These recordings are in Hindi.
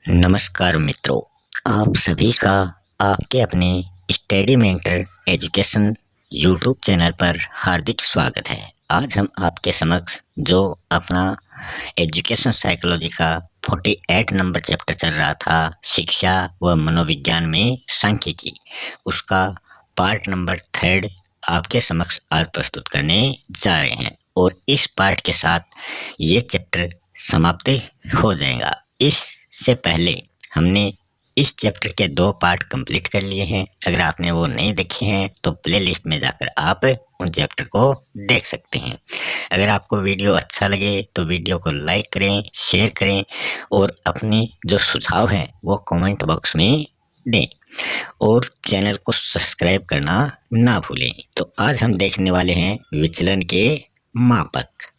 नमस्कार मित्रों, आप सभी का आपके अपने study mentor education YouTube channel पर हार्दिक स्वागत है। आज हम आपके समक्ष जो अपना एजुकेशन साइकोलॉजी का 48 नंबर चैप्टर चल रहा था, शिक्षा व मनोविज्ञान में सांख्यिकी, उसका पार्ट नंबर 3 आपके समक्ष आज प्रस्तुत करने जा रहे हैं और इस पार्ट के साथ ये चैप्टर समाप्त हो जाएगा। इससे पहले हमने इस चैप्टर के 2 पार्ट कंप्लीट कर लिए हैं। अगर आपने वो नहीं देखे हैं तो प्लेलिस्ट में जाकर आप उन चैप्टर को देख सकते हैं। अगर आपको वीडियो अच्छा लगे तो वीडियो को लाइक करें, शेयर करें और अपने जो सुझाव हैं वो कमेंट बॉक्स में दें और चैनल को सब्सक्राइब करना ना भूलें। तो आज हम देखने वाले हैं विचलन के मापक।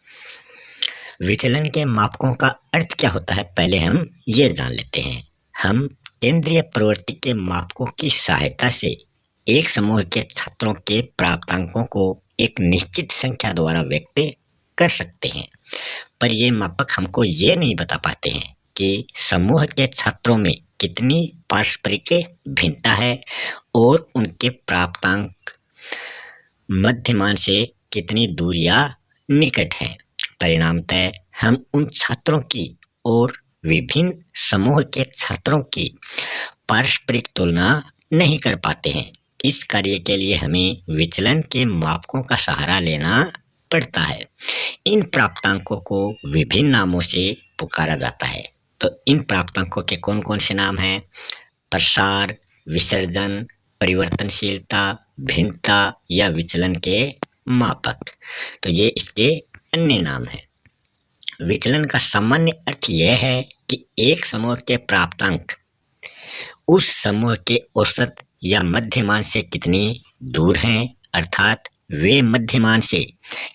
विचलन के मापकों का अर्थ क्या होता है, पहले हम ये जान लेते हैं। हम केंद्रीय प्रवृत्ति के मापकों की सहायता से एक समूह के छात्रों के प्राप्तांकों को एक निश्चित संख्या द्वारा व्यक्त कर सकते हैं, पर ये मापक हमको ये नहीं बता पाते हैं कि समूह के छात्रों में कितनी पारस्परिक भिन्नता है और उनके प्राप्तांक मध्यमान से कितनी दूर या निकट है। परिणामतः हम उन छात्रों की और विभिन्न समूह के छात्रों की पारस्परिक तुलना नहीं कर पाते हैं। इस कार्य के लिए हमें विचलन के मापकों का सहारा लेना पड़ता है। इन प्राप्तांकों को विभिन्न नामों से पुकारा जाता है। तो इन प्राप्तांकों के कौन कौन से नाम हैं? प्रसार, विसर्जन, परिवर्तनशीलता, भिन्नता या विचलन के मापक। तो ये इसके अन्य नाम हैं। विचलन का सामान्य अर्थ यह है कि एक समूह के प्राप्तांक उस समूह के औसत या मध्यमान से कितनी दूर हैं, अर्थात वे मध्यमान से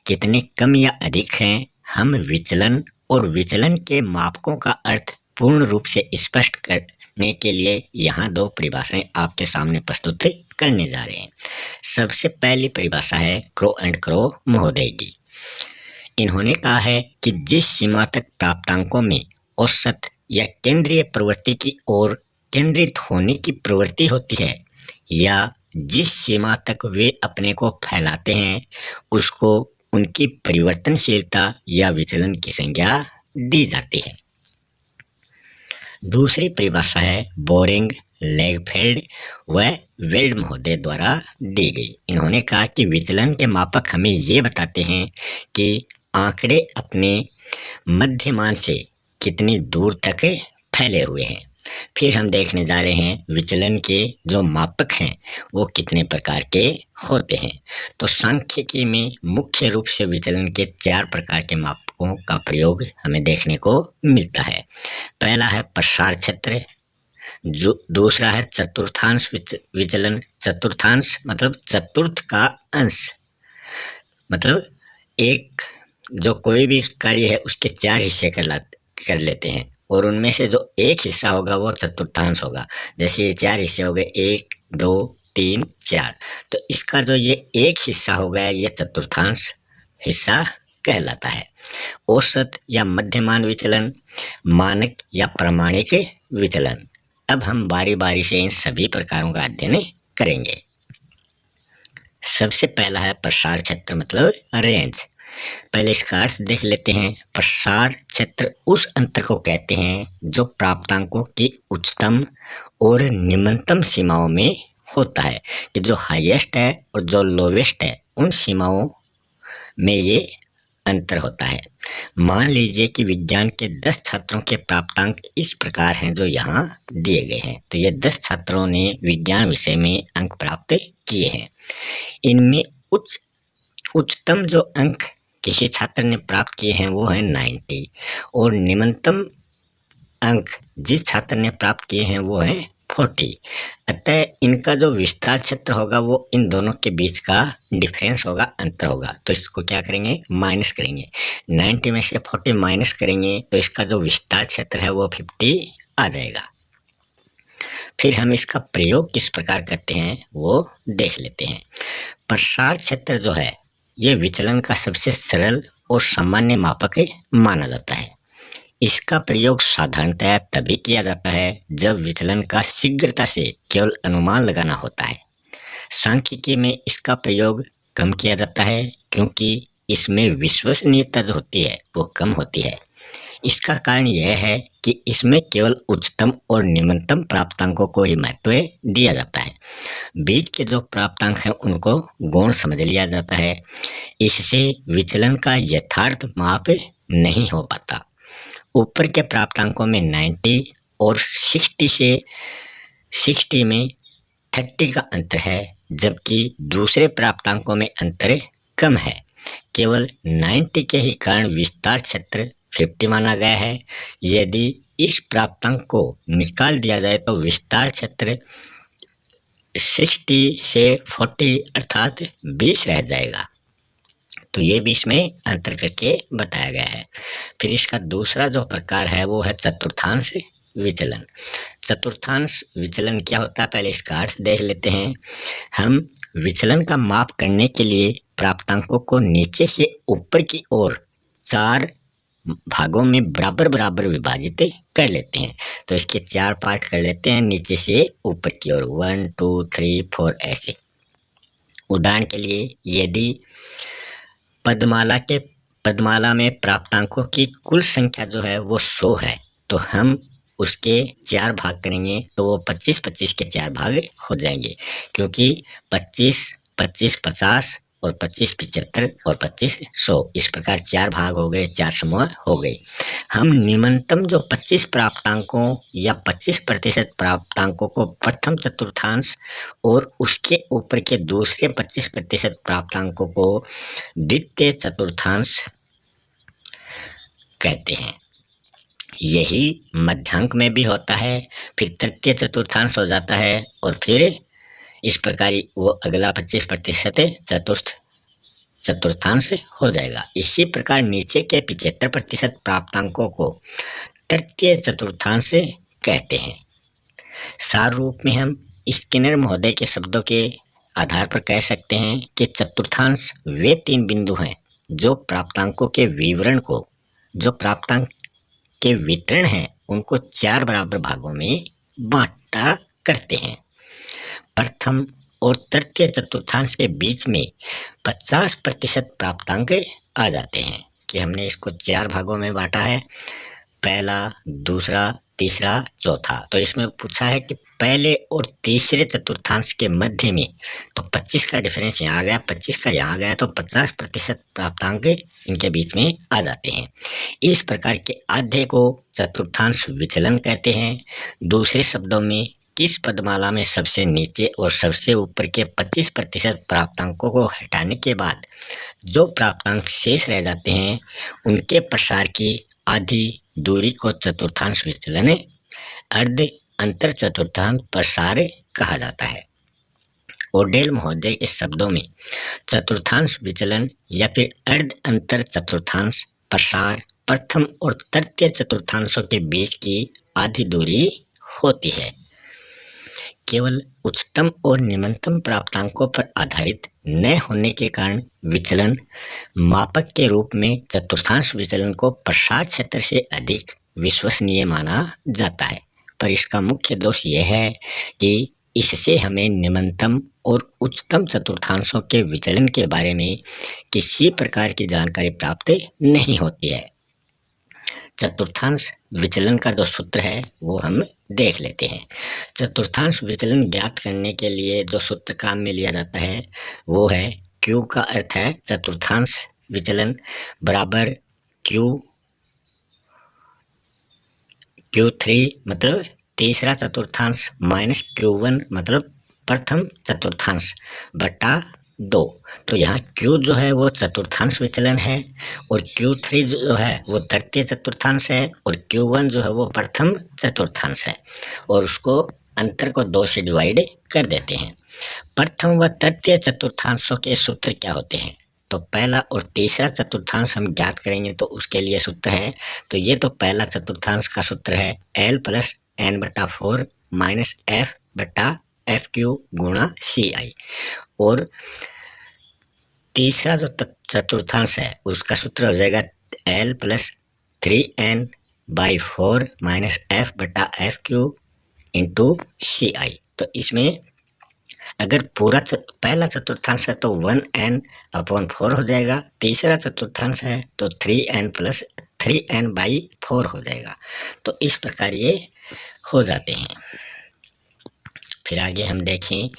कितने कम या अधिक हैं। हम विचलन और विचलन के मापकों का अर्थ पूर्ण रूप से स्पष्ट करने के लिए यहाँ 2 परिभाषाएं आपके सामने प्रस्तुत करने जा रहे हैं। सबसे पहली परिभाषा है क्रो एंड क्रो महोदय की। इन्होंने कहा है कि जिस सीमा तक प्राप्तांकों में औसत या केंद्रीय प्रवृत्ति की ओर केंद्रित होने की प्रवृत्ति होती है या जिस सीमा तक वे अपने को फैलाते हैं, उसको उनकी परिवर्तनशीलता या विचलन की संज्ञा दी जाती है। दूसरी परिभाषा है बोरिंग, लेगफेल्ड व वेल्ड महोदय द्वारा दी गई। इन्होंने कहा कि विचलन के मापक हमें ये बताते हैं कि आंकड़े अपने मध्यमान से कितनी दूर तक फैले हुए हैं। फिर हम देखने जा रहे हैं विचलन के जो मापक हैं वो कितने प्रकार के होते हैं। तो सांख्यिकी में मुख्य रूप से विचलन के 4 प्रकार के मापकों का प्रयोग हमें देखने को मिलता है। पहला है प्रसार क्षेत्र, जो दूसरा है चतुर्थांश विचलन। चतुर्थांश मतलब चतुर्थ का अंश, मतलब एक जो कोई भी कार्य है उसके 4 हिस्से कर लेते हैं और उनमें से जो एक हिस्सा होगा वो चतुर्थांश होगा। जैसे ये 4 हिस्से हो गए, 1, 2, 3, 4, तो इसका जो ये एक हिस्सा हो गया ये चतुर्थांश हिस्सा कहलाता है। औसत या मध्यमान विचलन, मानक या प्रमाणिक विचलन। अब हम बारी बारी से इन सभी प्रकारों का अध्ययन करेंगे। सबसे पहला है प्रसार क्षेत्र मतलब रेंज। पहले इसका अर्थ देख लेते हैं। प्रसार क्षेत्र उस अंतर को कहते हैं जो प्राप्तांकों की उच्चतम और निम्नतम सीमाओं में होता है, कि जो हाईएस्ट है और जो लोवेस्ट है उन सीमाओं में ये अंतर होता है। मान लीजिए कि विज्ञान के 10 छात्रों के प्राप्तांक इस प्रकार हैं जो यहाँ दिए गए हैं। तो ये 10 छात्रों ने विज्ञान विषय में अंक प्राप्त किए हैं। इनमें उच्चतम जो अंक किसी छात्र ने प्राप्त किए हैं वो है 90 और निम्नतम अंक जिस छात्र ने प्राप्त किए हैं वो है 40। अतः इनका जो विस्तार क्षेत्र होगा वो इन दोनों के बीच का डिफरेंस होगा, अंतर होगा। तो इसको क्या करेंगे, माइनस करेंगे। 90 में से 40 माइनस करेंगे तो इसका जो विस्तार क्षेत्र है वो 50 आ जाएगा। फिर हम इसका प्रयोग किस प्रकार करते हैं वो देख लेते हैं। प्रसार क्षेत्र जो है ये विचलन का सबसे सरल और सामान्य मापक माना जाता है। इसका प्रयोग साधारणतः तभी किया जाता है जब विचलन का शीघ्रता से केवल अनुमान लगाना होता है। सांख्यिकी में इसका प्रयोग कम किया जाता है क्योंकि इसमें विश्वसनीयता जो होती है वो कम होती है। इसका कारण यह है कि इसमें केवल उच्चतम और निम्नतम प्राप्तांकों को ही महत्व दिया जाता है। बीच के जो प्राप्तांक हैं उनको गौण समझ लिया जाता है। इससे विचलन का यथार्थ माप नहीं हो पाता। ऊपर के प्राप्तांकों में 90 और 60 में 30 का अंतर है, जबकि दूसरे प्राप्तांकों में अंतर कम है। केवल 90 के ही कारण विस्तार क्षेत्र 50 माना गया है। यदि इस प्राप्तांक को निकाल दिया जाए तो विस्तार क्षेत्र 60 से 40 अर्थात 20 रह जाएगा। तो ये भी इसमें अंतर करके बताया गया है। फिर इसका दूसरा जो प्रकार है वो है चतुर्थांश विचलन। चतुर्थांश विचलन क्या होता है, पहले इसका अर्थ देख लेते हैं। हम विचलन का माप करने के लिए प्राप्तांकों को नीचे से ऊपर की ओर 4 भागों में बराबर बराबर विभाजित कर लेते हैं। तो इसके 4 पार्ट कर लेते हैं नीचे से ऊपर की ओर, 1 2 3 4 ऐसे। उदाहरण के लिए यदि पदमाला में प्राप्तांकों की कुल संख्या जो है वो 100 है, तो हम उसके 4 भाग करेंगे तो वो 25-25 के 4 भाग हो जाएंगे, क्योंकि 25 25 50 और 25 75 और 25 100 इस प्रकार 4 भाग हो गए, 4 समूह हो गए। हम निम्नतम जो 25 प्राप्तांकों या 25% प्राप्तांकों को प्रथम चतुर्थांश और उसके ऊपर के दूसरे 25% प्राप्तांकों को द्वितीय चतुर्थांश कहते हैं। यही मध्यांक में भी होता है, फिर तृतीय चतुर्थांश हो जाता है और फिर इस प्रकार वो अगला 25% चतुर्थांश हो जाएगा। इसी प्रकार नीचे के 75% प्राप्तांकों को तृतीय चतुर्थांश कहते हैं। सार रूप में हम स्किनर महोदय के शब्दों के आधार पर कह सकते हैं कि चतुर्थांश वे 3 बिंदु हैं जो प्राप्तांकों के विवरण को, जो प्राप्तांक के वितरण हैं उनको 4 बराबर भागों में बांटा करते हैं। प्रथम और तृतीय चतुर्थांश के बीच में 50% प्राप्तांक आ जाते हैं कि हमने इसको 4 भागों में बांटा है, पहला, दूसरा, तीसरा, चौथा। तो इसमें पूछा है कि पहले और तीसरे चतुर्थांश के मध्य में, तो 25 का डिफरेंस यहाँ आ गया, 25 का यहाँ आ गया, तो 50% प्राप्तांक इनके बीच में आ जाते हैं। इस प्रकार के आधे को चतुर्थांश विचलन कहते हैं। दूसरे शब्दों में किस पदमाला में सबसे नीचे और सबसे ऊपर के 25% प्राप्तांकों को हटाने के बाद जो प्राप्तांक शेष रह जाते हैं उनके प्रसार की आधी दूरी को चतुर्थांश विचलन, अर्ध अंतर चतुर्थांश प्रसार कहा जाता है। ओडेल महोदय के शब्दों में चतुर्थांश विचलन या फिर अर्ध अंतर चतुर्थांश प्रसार प्रथम और तृतीय चतुर्थांशों के बीच की आधी दूरी होती है। केवल उच्चतम और निम्नतम प्राप्तांकों पर आधारित न होने के कारण विचलन मापक के रूप में चतुर्थांश विचलन को प्रसार क्षेत्र से अधिक विश्वसनीय माना जाता है। पर इसका मुख्य दोष यह है कि इससे हमें निम्नतम और उच्चतम चतुर्थांशों के विचलन के बारे में किसी प्रकार की जानकारी प्राप्त नहीं होती है। चतुर्थांश विचलन का जो सूत्र है वो हम देख लेते हैं। चतुर्थांश विचलन ज्ञात करने के लिए जो सूत्र काम में लिया जाता है वो है Q का अर्थ है चतुर्थांश विचलन बराबर Q3 मतलब तीसरा चतुर्थांश माइनस Q1 मतलब प्रथम चतुर्थांश बटा 2। तो यहाँ Q जो है वो चतुर्थांश विचलन है और Q3 जो है वो तृतीय चतुर्थांश है और Q1 जो है वो प्रथम चतुर्थांश है और उसको अंतर को 2 से डिवाइड कर देते हैं। प्रथम व तृतीय चतुर्थांशों के सूत्र क्या होते हैं? तो पहला और तीसरा चतुर्थांश हम ज्ञात करेंगे तो उसके लिए सूत्र है, तो ये तो पहला चतुर्थांश का सूत्र है L plus n/4 minus F/FQ गुणा CI। और तीसरा जो चतुर्थांश है उसका सूत्र हो जाएगा L plus 3n by 4 minus F बटा एफ क्यू इंटू सी आई। तो इसमें अगर पूरा पहला चतुर्थांश है तो 1n/4 हो जाएगा, तीसरा चतुर्थांश है तो 3n प्लस 3n/4 हो जाएगा। तो इस प्रकार ये हो जाते हैं। फिर आगे हम देखें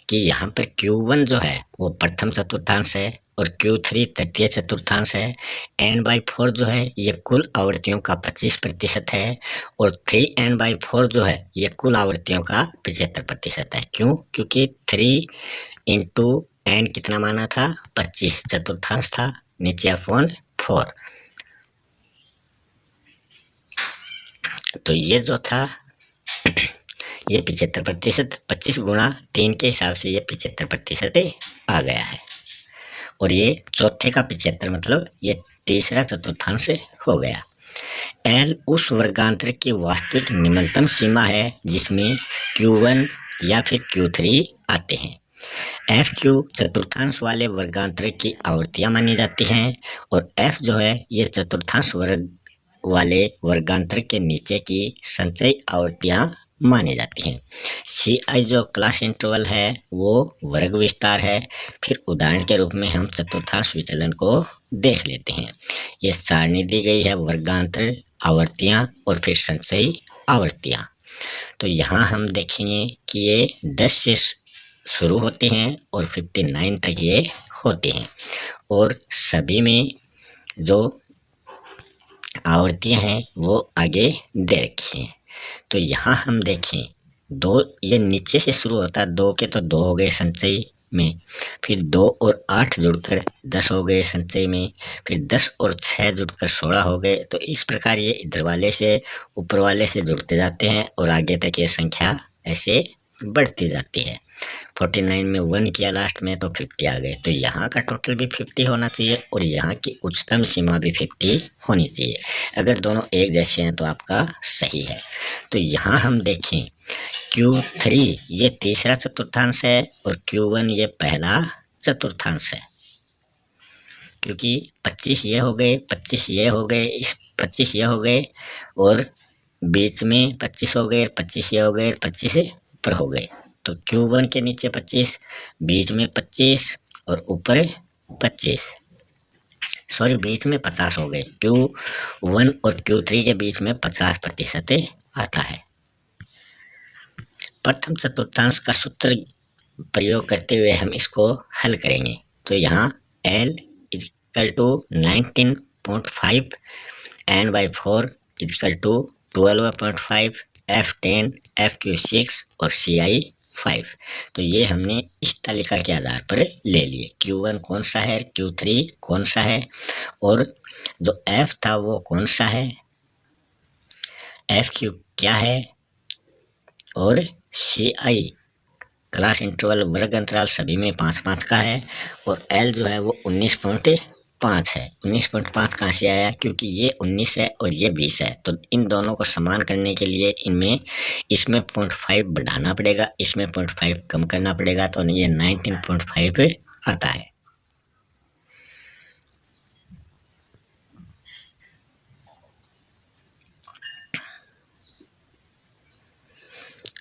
कि यहाँ पर Q1 जो है वो प्रथम चतुर्थांश है और Q3 तृतीय चतुर्थांश है। n/4 जो है ये कुल आवृत्तियों का 25% है और 3n/4 जो है ये कुल आवृत्तियों का 75% है। क्यों? क्योंकि 3 इंटू एन कितना माना था? 25 चतुर्थांश था, नीचे अपॉन 4। तो ये जो था ये 75%, 25 गुणा 3 के हिसाब से ये 75% आ गया है। और ये चौथे का 75 मतलब ये तीसरा चतुर्थांश हो गया। एल उस वर्गांतर की वास्तविक निम्नतम सीमा है जिसमें Q1 या फिर Q3 आते हैं। एफ क्यू चतुर्थांश वाले वर्गांतर की आवृत्तियां मानी जाती हैं और एफ जो है ये चतुर्थांश वर्ग वाले वर्गांतर के नीचे की संचयी आवृत्तियां मानी जाती हैं। सी आई जो क्लास इंटरवल है वो वर्ग विस्तार है। फिर उदाहरण के रूप में हम चतुर्थांश विचलन को देख लेते हैं। ये सारणी दी गई है वर्गांतर आवृत्तियां और फिर संचयी आवृत्तियां। तो यहाँ हम देखेंगे कि ये 10 से शुरू होते हैं और 59 तक ये होते हैं और सभी में जो आवृत्तियां हैं वो आगे दे रखी हैं। तो यहाँ हम देखें दो, ये नीचे से शुरू होता है, 2 के तो 2 हो गए संचयी में, फिर 2 और 8 जुड़कर 10 हो गए संचयी में, फिर 10 और 6 जुड़कर 16 हो गए। तो इस प्रकार ये इधर वाले से ऊपर वाले से जुड़ते जाते हैं और आगे तक ये संख्या ऐसे बढ़ती जाती है। 49 में 1 किया लास्ट में तो 50 आ गए। तो यहाँ का टोटल भी 50 होना चाहिए और यहाँ की उच्चतम सीमा भी 50 होनी चाहिए। अगर दोनों एक जैसे हैं तो आपका सही है। तो यहाँ हम देखें Q3 ये तीसरा चतुर्थांश है और Q1 ये पहला चतुर्थांश है, क्योंकि 25 ये हो गए, 25 ये हो गए, इस 25 ये हो गए और बीच में 25 हो गए, 25 ये हो गए, 25 ऊपर हो गए। तो Q1 के नीचे 25, बीच में 25 और ऊपर 25, सॉरी बीच में 50 हो गए। Q1 और Q3 के बीच में 50% आता है। प्रथम चतुर्थांश का सूत्र प्रयोग करते हुए हम इसको हल करेंगे। तो यहाँ L equal to 19.5 n/4 equal to 12.5 F10 FQ6 और CI 5। तो ये हमने इस तालिका के आधार पर ले लिए। Q1 कौन सा है, Q3 कौन सा है और जो F था वो कौन सा है, FQ क्या है और CI क्लास इंटरवल वर्ग अंतराल सभी में 5-5 का है और L जो है वो 19.5 है। 19.5 कहाँ से आया? क्योंकि ये 19 है और ये 20 है। तो इन दोनों को समान करने के लिए इसमें 0.5 बढ़ाना पड़ेगा, इसमें 0.5 कम करना पड़ेगा, तो ये 19.5 आता है।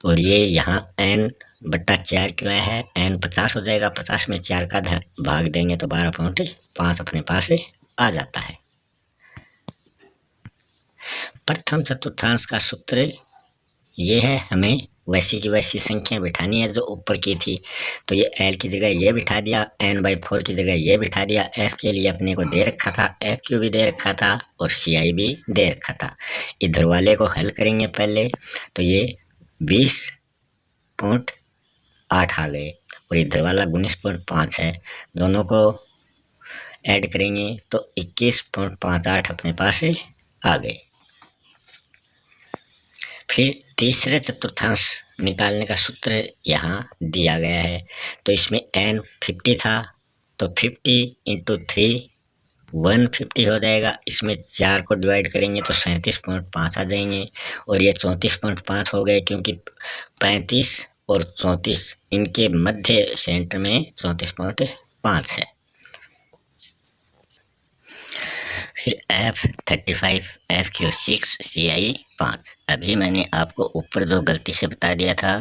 और ये यहाँ n/4 क्यों है? n 50 हो जाएगा, 50 में 4 का भाग देंगे तो 12.5 अपने पास आ जाता है। प्रथम चतुर्थांश का सूत्र ये है, हमें वैसी की वैसी संख्या बिठानी है जो ऊपर की थी। तो ये L की जगह ये बिठा दिया, n/4 की जगह ये बिठा दिया। F के लिए अपने को दे रखा था, FQ भी दे रखा था और CI भी दे रखा था। इधर वाले को हल करेंगे पहले, तो ये 20.8 आ गए और इधर वाला 19.5 है, दोनों को ऐड करेंगे तो 21.58 अपने पास आ गए। फिर तीसरे चतुर्थांश निकालने का सूत्र यहाँ दिया गया है। तो इसमें n 50 था तो 50 इंटू 3 150 हो जाएगा। इसमें 4 को डिवाइड करेंगे तो 37.5 आ जाएंगे और ये 34.5 हो गए, क्योंकि 35 और 34 इनके मध्य सेंटर में 34.5 है। फिर F35 FQ6 CI 5। अभी मैंने आपको ऊपर जो गलती से बता दिया था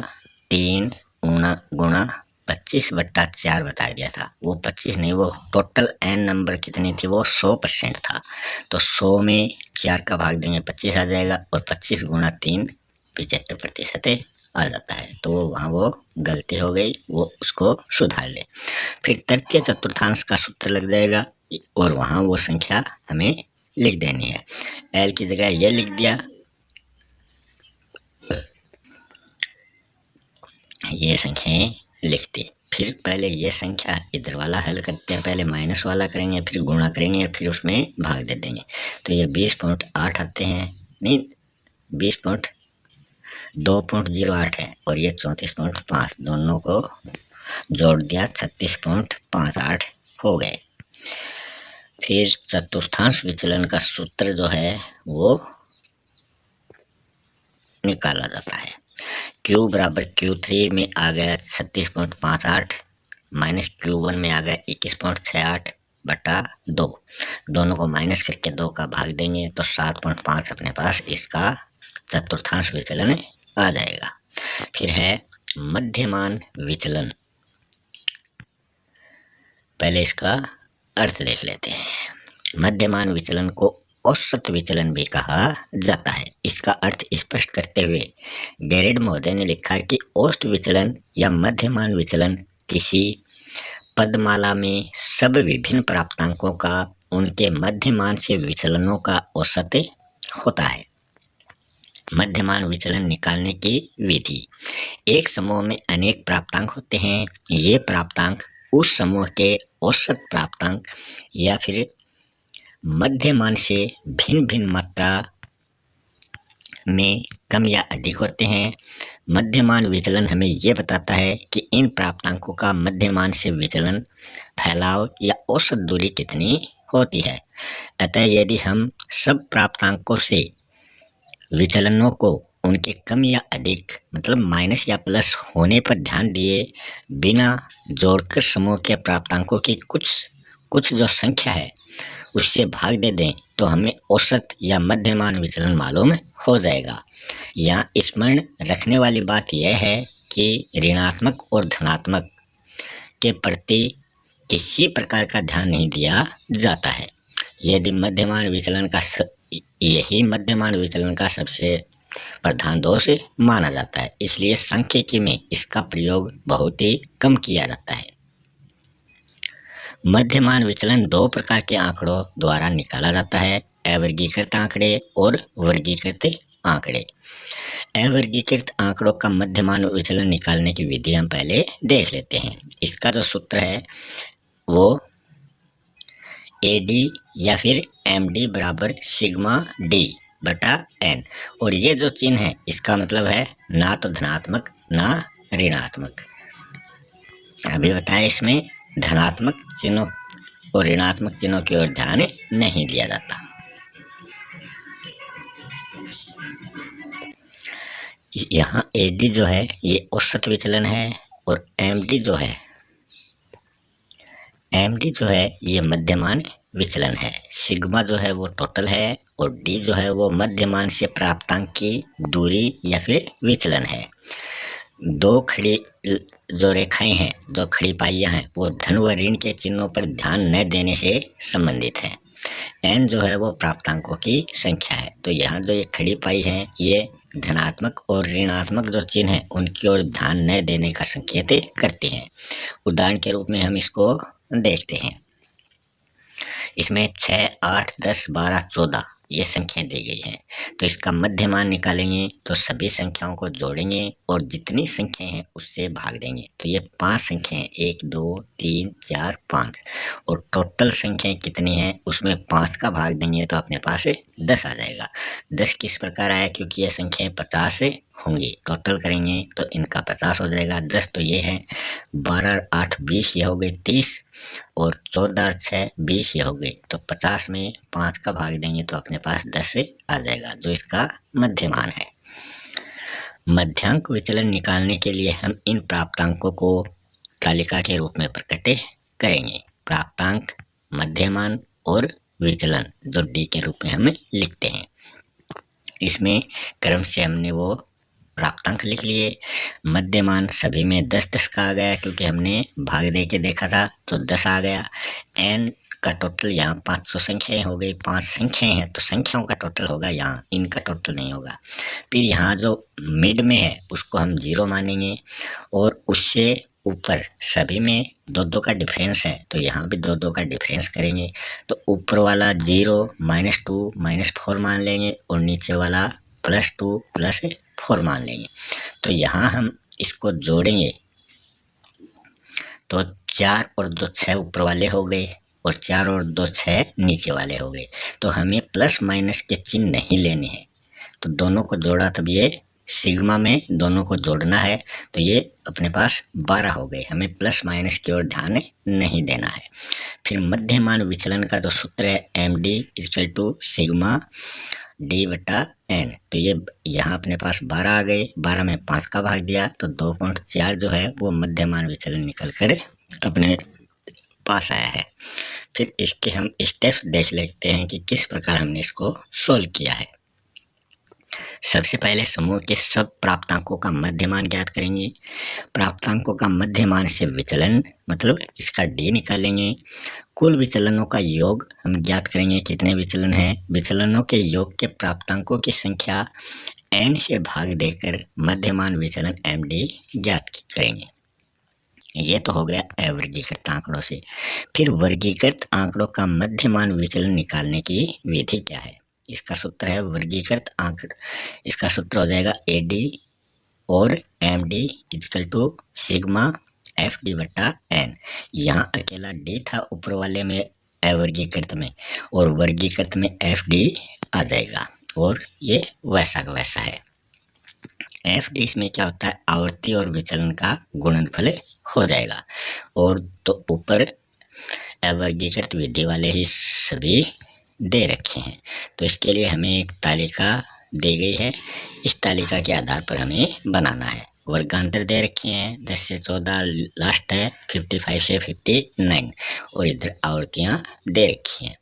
3 गुणा 25/4 बता दिया था, वो 25 नहीं, वो टोटल n नंबर कितनी थी, वो 100% था। तो 100 में 4 का भाग देंगे 25 आ जाएगा, और 25 गुणा 3 75% आ जाता है। तो वहाँ वो गलती हो गई, वो उसको सुधार ले। फिर तृतीय चतुर्थांश का सूत्र लग जाएगा, और वहाँ वो संख्या हमें लिख देनी है। L की जगह ये लिख दिया, ये संख्याएं लिख दी। फिर पहले ये संख्या इधर वाला हल करते हैं, पहले माइनस वाला करेंगे, फिर गुणा करेंगे, फिर उसमें भाग दे देंगे। तो ये 20.8 आते हैं, नहीं 20.2.08 है, और ये 34.5, दोनों को जोड़ दिया 36.58 हो गए। फिर चतुर्थांश विचलन का सूत्र जो है वो निकाला जाता है। Q बराबर Q3 में आ गया 36.58 माइनस Q1 में आ गया 21.68/2। दोनों को माइनस करके 2 का भाग देंगे तो 7.5 अपने पास इसका चतुर्थांश विचलन आ जाएगा। फिर है मध्यमान विचलन। पहले इसका अर्थ देख लेते हैं। मध्यमान विचलन को औसत विचलन भी कहा जाता है। इसका अर्थ स्पष्ट करते हुए डेरिड महोदय ने लिखा कि औसत विचलन या मध्यमान विचलन किसी पदमाला में सब विभिन्न प्राप्तांकों का उनके मध्यमान से विचलनों का औसत होता है। मध्यमान विचलन निकालने की विधि। एक समूह में अनेक प्राप्तांक होते हैं। ये प्राप्तांक उस समूह के औसत प्राप्तांक या फिर मध्यमान से भिन्न भिन्न मात्रा में कम या अधिक होते हैं। मध्यमान विचलन हमें ये बताता है कि इन प्राप्तांकों का मध्यमान से विचलन, फैलाव या औसत दूरी कितनी होती है। अतः यदि हम सब प्राप्तांकों से विचलनों को उनके कम या अधिक मतलब माइनस या प्लस होने पर ध्यान दिए बिना जोड़कर समूह के प्राप्तांकों की कुछ जो संख्या है उससे भाग दे दें तो हमें औसत या मध्यमान विचलन मालूम हो जाएगा। यहाँ स्मरण रखने वाली बात यह है कि ऋणात्मक और धनात्मक के प्रति किसी प्रकार का ध्यान नहीं दिया जाता है। यदि यही मध्यमान विचलन का सबसे प्रधान दोष माना जाता है, इसलिए सांख्यिकी में इसका प्रयोग बहुत ही कम किया जाता है। मध्यमान विचलन 2 प्रकार के आंकड़ों द्वारा निकाला जाता है, अवर्गीकृत आंकड़े और वर्गीकृत आंकड़े। अवर्गीकृत आंकड़ों का मध्यमान विचलन निकालने की विधि हम पहले देख लेते हैं। इसका जो सूत्र है वो AD या फिर MD बराबर सिग्मा D/N, और ये जो चिन्ह है इसका मतलब है ना तो धनात्मक ना ऋणात्मक। अभी बताएं, इसमें धनात्मक चिन्हों और ऋणात्मक चिन्हों की ओर ध्यान नहीं दिया जाता। यहाँ AD जो है ये औसत विचलन है, और MD जो है ये मध्यमान विचलन है। सिग्मा जो है वो टोटल है, और D जो है वो मध्यमान से प्राप्तांक की दूरी या फिर विचलन है। दो खड़ी जो रेखाएं हैं, जो खड़ी पाइयां हैं, वो धन व ऋण के चिन्हों पर ध्यान न देने से संबंधित है। n जो है वो प्राप्तांकों की संख्या है। तो यहाँ जो ये खड़ी पाई है ये धनात्मक और ऋणात्मक जो चिन्ह है उनकी ओर ध्यान न देने का संकेत करते हैं। उदाहरण के रूप में हम इसको देखते हैं। इसमें 6, 8, 10, 12, 14 ये संख्या दी गई है। तो इसका मध्यमान निकालेंगे तो सभी संख्याओं को जोड़ेंगे और जितनी संख्याएं हैं उससे भाग देंगे। तो ये 5 संख्याएं 1, 2, 3, 4, 5, और टोटल संख्याएं कितनी हैं उसमें 5 का भाग देंगे तो अपने पास 10 आ जाएगा। 10 किस प्रकार आया, क्योंकि ये संख्याएं 50 होंगी, टोटल करेंगे तो इनका 50 हो जाएगा। 10 तो ये है, 12, 8, 20 ये हो गए 30, और 14, 6, 20 ये हो गए। तो 50 में 5 का भाग देंगे तो अपने पास 10 आ जाएगा, जो इसका मध्यमान है। मध्यांक विचलन निकालने के लिए हम इन प्राप्तांकों को तालिका के रूप में प्रकट करेंगे। प्राप्तांक, मध्यमान और विचलन जो डी के रूप में हम लिखते हैं। इसमें क्रम से हमने वो प्राप्तांक लिख लिए। मध्यमान सभी में 10-10 का आ गया क्योंकि हमने भाग दे के देखा था, तो 10 आ गया। एन का टोटल यहाँ 500 संख्याएं हो गई, 5 संख्याएं हैं तो संख्याओं का टोटल होगा, यहाँ इनका टोटल नहीं होगा। फिर यहाँ जो मिड में है उसको हम 0 मानेंगे और उससे ऊपर सभी में 2-2 का डिफरेंस है तो यहाँ भी 2-2 का डिफरेंस करेंगे। तो ऊपर वाला 0, -2, -4 मान लेंगे और नीचे वाला +2 +4 मान लेंगे। तो यहाँ हम इसको जोड़ेंगे तो 4 और 2 6 ऊपर वाले हो गए और 4 और 2 6 नीचे वाले हो गए। तो हमें प्लस माइनस के चिन्ह नहीं लेने हैं, तो दोनों को जोड़ा तब ये सिग्मा में दोनों को जोड़ना है, तो ये अपने पास 12 हो गए। हमें प्लस माइनस की ओर ध्यान नहीं देना है। फिर मध्यमान विचलन का जो सूत्र है MD = सिग्मा D/N, तो ये यहाँ अपने पास 12 आ गए। 12 में 5 का भाग दिया तो 2.4 जो है वो मध्यमान विचलन निकल कर अपने पास आया है। फिर इसके हम स्टेप देख लेते हैं कि किस प्रकार हमने इसको सोल्व किया है। सबसे पहले समूह के सब प्राप्तांकों का मध्यमान ज्ञात करेंगे। प्राप्तांकों का मध्यमान से विचलन मतलब इसका D निकालेंगे। कुल विचलनों का योग हम ज्ञात करेंगे, कितने विचलन हैं। विचलनों के योग के प्राप्तांकों की संख्या n से भाग देकर मध्यमान विचलन MD ज्ञात करेंगे। ये तो हो गया अवर्गीकृत आंकड़ों से। फिर वर्गीकृत आंकड़ों का मध्यमान विचलन निकालने की विधि क्या है। इसका सूत्र है वर्गीकृत आंकड़ा, इसका सूत्र हो जाएगा AD और MD = सिग्मा FD/N। यहाँ अकेला D था ऊपर वाले में अवर्गीकृत में, और वर्गीकृत में FD आ जाएगा और ये वैसा का वैसा है। FD इसमें क्या होता है, आवर्ती और विचलन का गुणनफल हो जाएगा। और तो ऊपर अवर्गीकृत विधि वाले ही सभी दे रखे हैं, तो इसके लिए हमें एक तालिका दी गई है। इस तालिका के आधार पर हमें बनाना है। वर्गांतर दे रखे हैं, 10 से 14 लास्ट है, 55 से 59 और इधर आवर्तियाँ दे रखी हैं।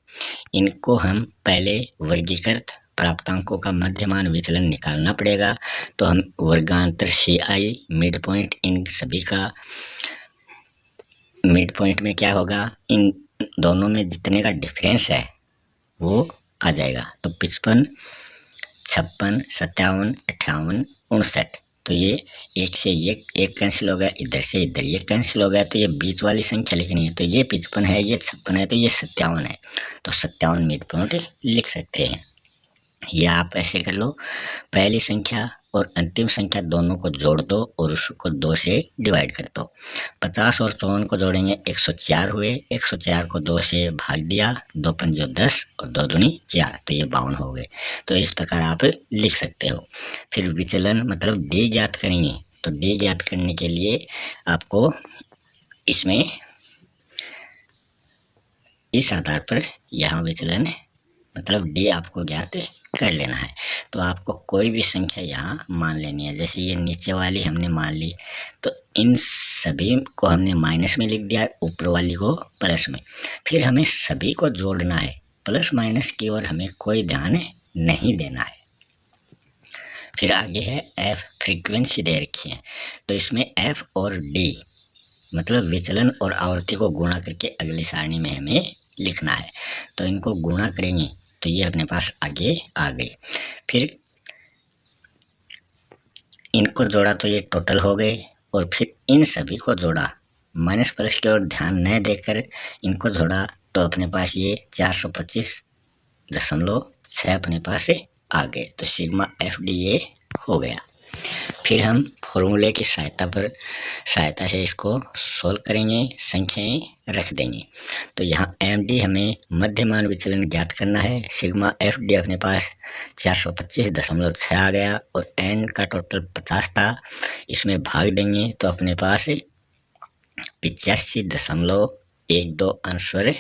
इनको हम पहले वर्गीकृत प्राप्तांकों का मध्यमान विचलन निकालना पड़ेगा। तो हम वर्गांतर CI मिड पॉइंट, इन सभी का मिड पॉइंट में क्या होगा, इन दोनों में जितने का डिफरेंस है वो आ जाएगा। तो 55, 56, 57, 58, 59, तो ये एक से एक कैंसिल हो गया, इधर से इधर ये कैंसिल हो गया, तो ये बीच वाली संख्या लिखनी है। तो ये 55 है, ये 56 है, तो ये 57 है, तो 57 मिड पॉइंट लिख सकते हैं। या आप ऐसे कर लो, पहली संख्या और अंतिम संख्या दोनों को जोड़ दो और उसको 2 से डिवाइड कर दो। 50 और 54 को जोड़ेंगे 104 हुए, 104 को 2 से भाग दिया, 2 पंजे 10 और 2 दूनी 4, तो ये 52 हो गए। तो इस प्रकार आप लिख सकते हो। फिर विचलन मतलब D ज्ञात करेंगे, तो D ज्ञात करने के लिए आपको इसमें इस आधार पर यहाँ विचलन मतलब D आपको ज्ञात कर लेना है। तो आपको कोई भी संख्या यहाँ मान लेनी है, जैसे ये नीचे वाली हमने मान ली, तो इन सभी को हमने माइनस में लिख दिया, ऊपर वाली को प्लस में। फिर हमें सभी को जोड़ना है, प्लस माइनस की ओर हमें कोई ध्यान नहीं देना है। फिर आगे है F, फ्रीक्वेंसी दे रखी है, तो इसमें F और D मतलब विचलन और आवृत्ति को गुणा करके अगली सारणी में हमें लिखना है। तो इनको गुणा करेंगे तो ये अपने पास आगे आ गई। फिर इनको जोड़ा तो ये टोटल हो गए, और फिर इन सभी को जोड़ा, माइनस प्लस की ओर ध्यान न देकर इनको जोड़ा, तो अपने पास ये 425.6 अपने पास आ गए। तो सिग्मा FD ये हो गया। फिर हम फॉर्मूले की सहायता से इसको सोल्व करेंगे, संख्याएं रख देंगे। तो यहाँ MD हमें मध्यमान विचलन ज्ञात करना है, सिग्मा FD अपने पास 425.6 आ गया, और N का टोटल 50 था, इसमें भाग देंगे तो अपने पास 85.12 आंसर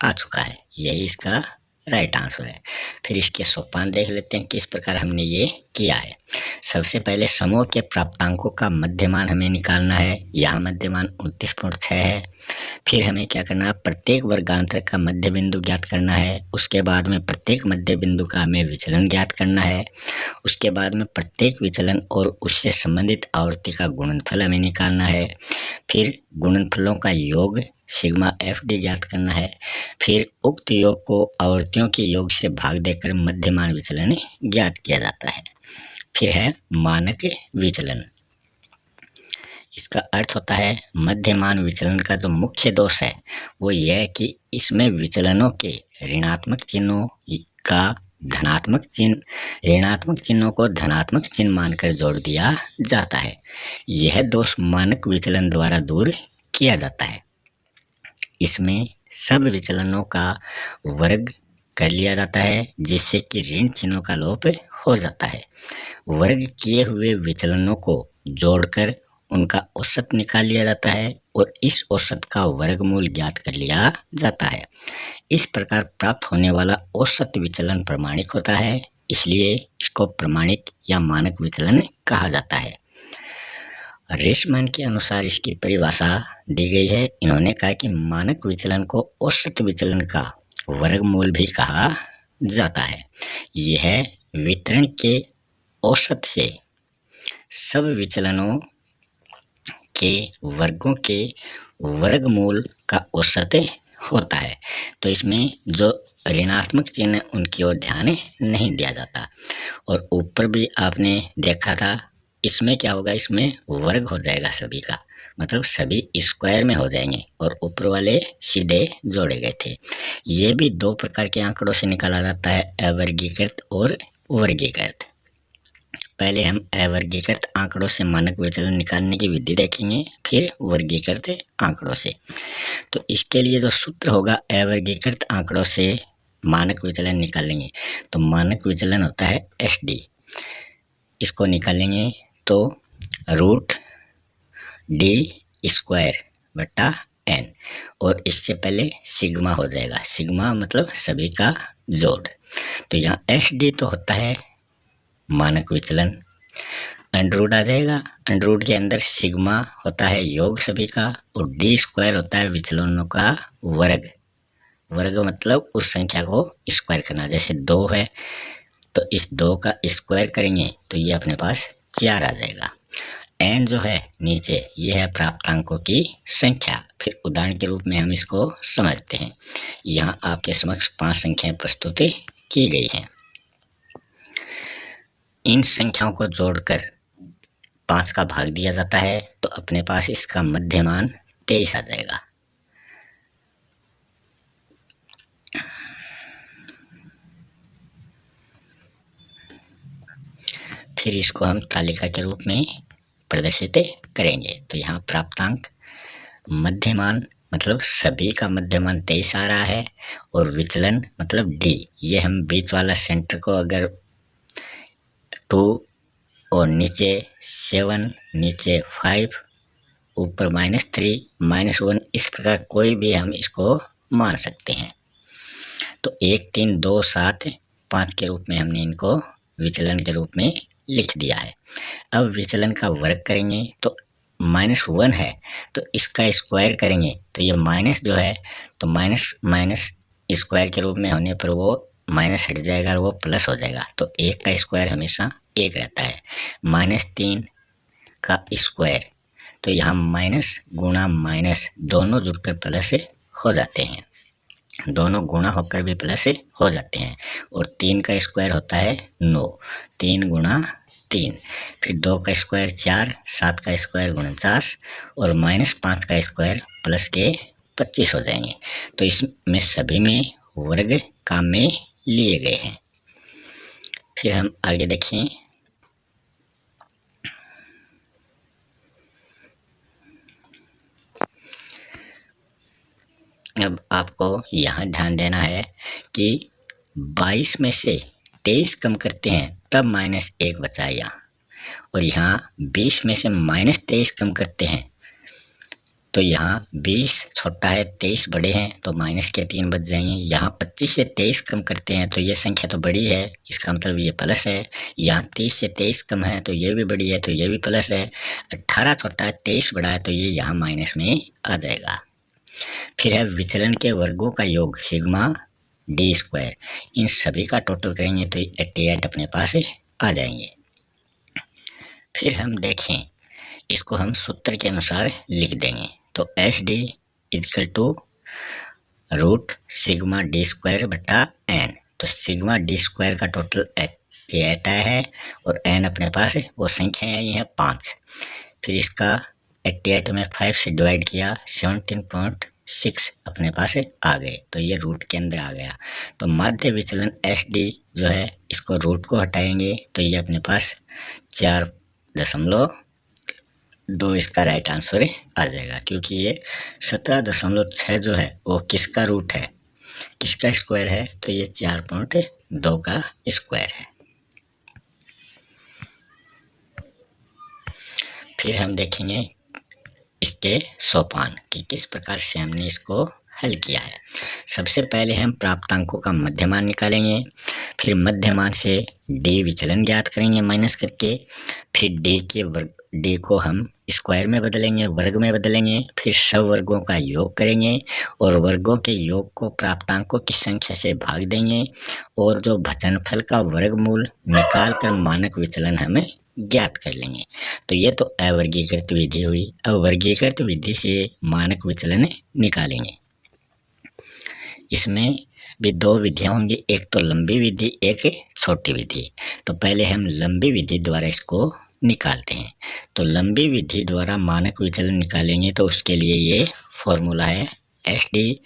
आ चुका है। यही इसका राइट आंसर है। फिर इसके सोपान देख लेते हैं किस प्रकार हमने ये किया है। सबसे पहले समूह के प्राप्तांकों का मध्यमान हमें निकालना है। यहाँ मध्यमान 29.6 है। फिर हमें क्या करना है, प्रत्येक वर्गांतर का मध्य बिंदु ज्ञात करना है। उसके बाद में प्रत्येक मध्य बिंदु का हमें विचलन ज्ञात करना है। उसके बाद में प्रत्येक विचलन और उससे संबंधित आवर्ती का गुणनफल हमें निकालना है। फिर गुणनफलों का योग सिग्मा एफ डी ज्ञात करना है। फिर उक्त योग को आवर्तियों के योग से भाग देकर मध्यमान विचलन ज्ञात किया जाता है। फिर है मानक विचलन। इसका अर्थ होता है मध्यमान विचलन का जो मुख्य दोष है वो यह है कि इसमें विचलनों के ऋणात्मक चिन्हों का ऋणात्मक चिन्हों को धनात्मक चिन्ह मानकर जोड़ दिया जाता है। यह दोष मानक विचलन द्वारा दूर किया जाता है। इसमें सब विचलनों का वर्ग कर लिया जाता है जिससे कि ऋण चिन्हों का लोप हो जाता है। वर्ग किए हुए विचलनों को जोड़कर उनका औसत निकाल लिया जाता है और इस औसत का वर्गमूल ज्ञात कर लिया जाता है। इस प्रकार प्राप्त होने वाला औसत विचलन प्रमाणिक होता है, इसलिए इसको प्रमाणिक या मानक विचलन कहा जाता है। रेशमैन के अनुसार इसकी परिभाषा दी गई है। इन्होंने कहा कि मानक विचलन को औसत विचलन का वर्गमूल भी कहा जाता है। यह वितरण के औसत से सब विचलनों के वर्गों के वर्गमूल का औसत होता है। तो इसमें जो ऋणात्मक चिन्ह उनकी ओर ध्यान नहीं दिया जाता। और ऊपर भी आपने देखा था, इसमें क्या होगा, इसमें वर्ग हो जाएगा सभी का, मतलब सभी स्क्वायर में हो जाएंगे और ऊपर वाले सीधे जोड़े गए थे। ये भी दो प्रकार के आंकड़ों से निकाला जाता है, अवर्गीकृत और वर्गीकृत। पहले हम अवर्गीकृत आंकड़ों से मानक विचलन निकालने की विधि देखेंगे, फिर वर्गीकृत आंकड़ों से। तो इसके लिए जो सूत्र होगा, अवर्गीकृत आंकड़ों से मानक विचलन निकालेंगे तो मानक विचलन होता है SD। इसको निकालेंगे तो √D² और इससे पहले सिग्मा हो जाएगा। सिग्मा मतलब सभी का जोड़। तो यहाँ SD तो होता है मानक विचलन, अंडर आ जाएगा। अंडर के अंदर सिग्मा होता है योग सभी का और D² होता है विचलनों का वर्ग। वर्ग मतलब उस संख्या को स्क्वायर करना। जैसे 2 है तो इस 2 का स्क्वायर करेंगे तो ये अपने पास 4 आ जाएगा। n जो है नीचे, ये है प्राप्तांकों की संख्या। फिर उदाहरण के रूप में हम इसको समझते हैं। यहाँ आपके समक्ष 5 संख्याएं प्रस्तुत की गई हैं। इन संख्याओं को जोड़कर 5 का भाग दिया जाता है तो अपने पास इसका मध्यमान 23 आ जाएगा। फिर इसको हम तालिका के रूप में प्रदर्शित करेंगे। तो यहाँ प्राप्तांक मध्यमान मतलब सभी का मध्यमान 23 आ रहा है और विचलन मतलब D, ये हम बीच वाला सेंटर को अगर 2 और नीचे 7, नीचे 5, ऊपर -3, -1, इस प्रकार कोई भी हम इसको मान सकते हैं। तो 1, 3, 2, 7, 5 के रूप में हमने इनको विचलन के रूप में लिख दिया है। अब विचलन का वर्ग करेंगे तो -1 है तो इसका स्क्वायर करेंगे तो ये माइनस जो है तो माइनस स्क्वायर के रूप में होने पर वो माइनस हट जाएगा और वो प्लस हो जाएगा। तो 1 का स्क्वायर हमेशा 1 रहता है। -3 का स्क्वायर तो यहाँ माइनस गुणा माइनस दोनों जुड़कर प्लस हो जाते हैं, दोनों गुणा होकर भी प्लस हो जाते हैं। और 3 का स्क्वायर होता है 9, 3 गुणा 3, फिर 2 का स्क्वायर 4, 7 का स्क्वायर 49 और -5 का स्क्वायर प्लस के 25 हो जाएंगे। तो इसमें सभी में वर्ग काम में लिए गए हैं। फिर हम आगे देखें। अब आपको यहाँ ध्यान देना है कि 22 में से 23 कम करते हैं तब -1 बचा यहाँ, और यहाँ 20 में से -23 कम करते हैं तो यहाँ 20 छोटा है, 23 बड़े हैं, तो माइनस के 3 बच जाएंगे। यहाँ 25 से 23 कम करते हैं तो ये संख्या तो बड़ी है, इसका मतलब ये प्लस है। यहाँ 30 से 23 कम है तो ये भी बड़ी है, तो ये भी प्लस है। 18 छोटा है, 23 बड़ा है, तो ये यहाँ माइनस में आ जाएगा। फिर है विचलन के वर्गों का योग सिग्मा डी स्क्वायर, इन सभी का टोटल करेंगे तो 88 अपने पास आ जाएंगे। फिर हम देखें, इसको हम सूत्र के अनुसार लिख देंगे। तो S D equal to root sigma D square बटा एन। तो सिग्मा डी स्क्वायर का टोटल 88 आया है और एन अपने पास वो संख्या आई है 5। फिर इसका 88 में 5 से डिवाइड किया, 17.6 अपने पास आ गए, तो ये रूट के अंदर आ गया। तो माध्य विचलन एस डी जो है, इसको रूट को हटाएंगे तो ये अपने पास 4.2 इसका राइट आंसर आ जाएगा, क्योंकि ये 17.6 जो है वो किसका रूट है, किसका स्क्वायर है, तो ये 4.2 का स्क्वायर है। फिर हम देखेंगे इसके सोपान कि किस प्रकार से हमने इसको हल किया है। सबसे पहले हम प्राप्तांकों का मध्यमान निकालेंगे, फिर मध्यमान से डी विचलन ज्ञात करेंगे माइनस करके, फिर डी को हम स्क्वायर में बदलेंगे, वर्ग में बदलेंगे, फिर सब वर्गों का योग करेंगे और वर्गों के योग को प्राप्तांकों की संख्या से भाग देंगे और जो भाजनफल का वर्गमूल निकाल कर मानक विचलन हमें ज्ञात कर लेंगे। तो ये तो अवर्गीकृत विधि हुई। अब वर्गीकृत विधि से मानक विचलन निकालेंगे। इसमें भी 2 विधियां होंगी, एक तो लंबी विधि, एक छोटी विधि। तो पहले हम लंबी विधि द्वारा इसको निकालते हैं। तो लंबी विधि द्वारा मानक विचलन निकालेंगे तो उसके लिए ये फॉर्मूला है, एस डी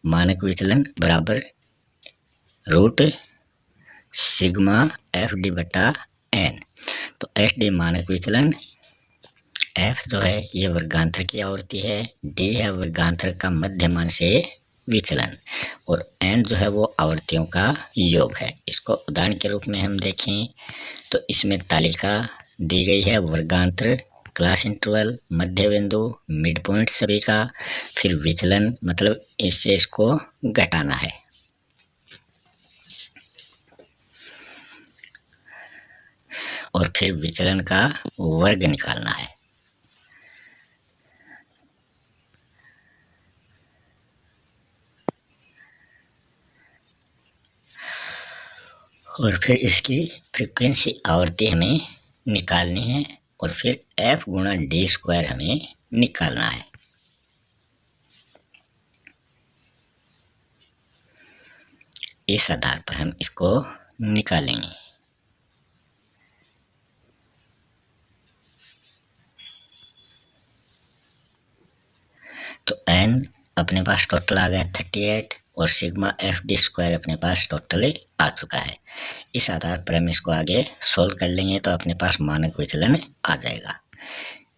मानक विचलन बराबर रूट सिग्मा एफ डी बटा एन। तो एस डी मानक विचलन, एफ जो है ये वर्गांतर की आवृत्ति है, डी है वर्गांतर का मध्यमान से विचलन और एन जो है वो आवृत्तियों का योग है। इसको उदाहरण के रूप में हम देखें तो इसमें तालिका दी गई है, वर्गांतर, क्लास इंटरवल, मध्य बिंदु, मिड पॉइंट सभी का, फिर विचलन मतलब इससे इसको घटाना है। और फिर विचलन का वर्ग निकालना है। और फिर इसकी फ्रीक्वेंसी आवृत्ति हमें निकालनी है और फिर एफ गुणा डी स्क्वायर हमें निकालना है। इस आधार पर हम इसको निकालेंगे। तो एन अपने पास टोटल आ गया 38 और सिग्मा एफ डी स्क्वायर अपने पास टोटल आ चुका है। इस आधार पर हम इसको आगे सोल्व कर लेंगे तो अपने पास मानक विचलन आ जाएगा।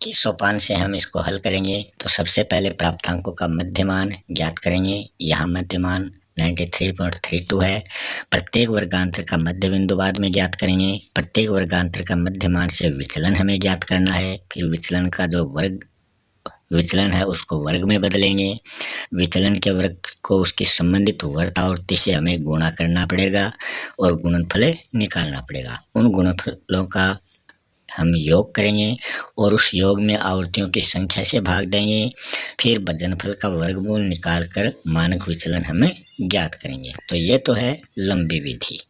किस सोपान से हम इसको हल करेंगे, तो सबसे पहले प्राप्तांकों का मध्यमान ज्ञात करेंगे। यहाँ मध्यमान 93.32 है। प्रत्येक वर्गांतर का मध्य बिंदु बाद में ज्ञात करेंगे। प्रत्येक वर्गांतर का मध्यमान से विचलन हमें ज्ञात करना है। फिर विचलन का जो विचलन है उसको वर्ग में बदलेंगे। विचलन के वर्ग को उसकी संबंधित वर्त आवृत्ति से हमें गुणा करना पड़ेगा और गुणनफल निकालना पड़ेगा। उन गुणनफलों का हम योग करेंगे और उस योग में आवृत्तियों की संख्या से भाग देंगे। फिर भाजनफल का वर्गमूल निकालकर मानक विचलन हमें ज्ञात करेंगे। तो ये तो है लंबी विधि।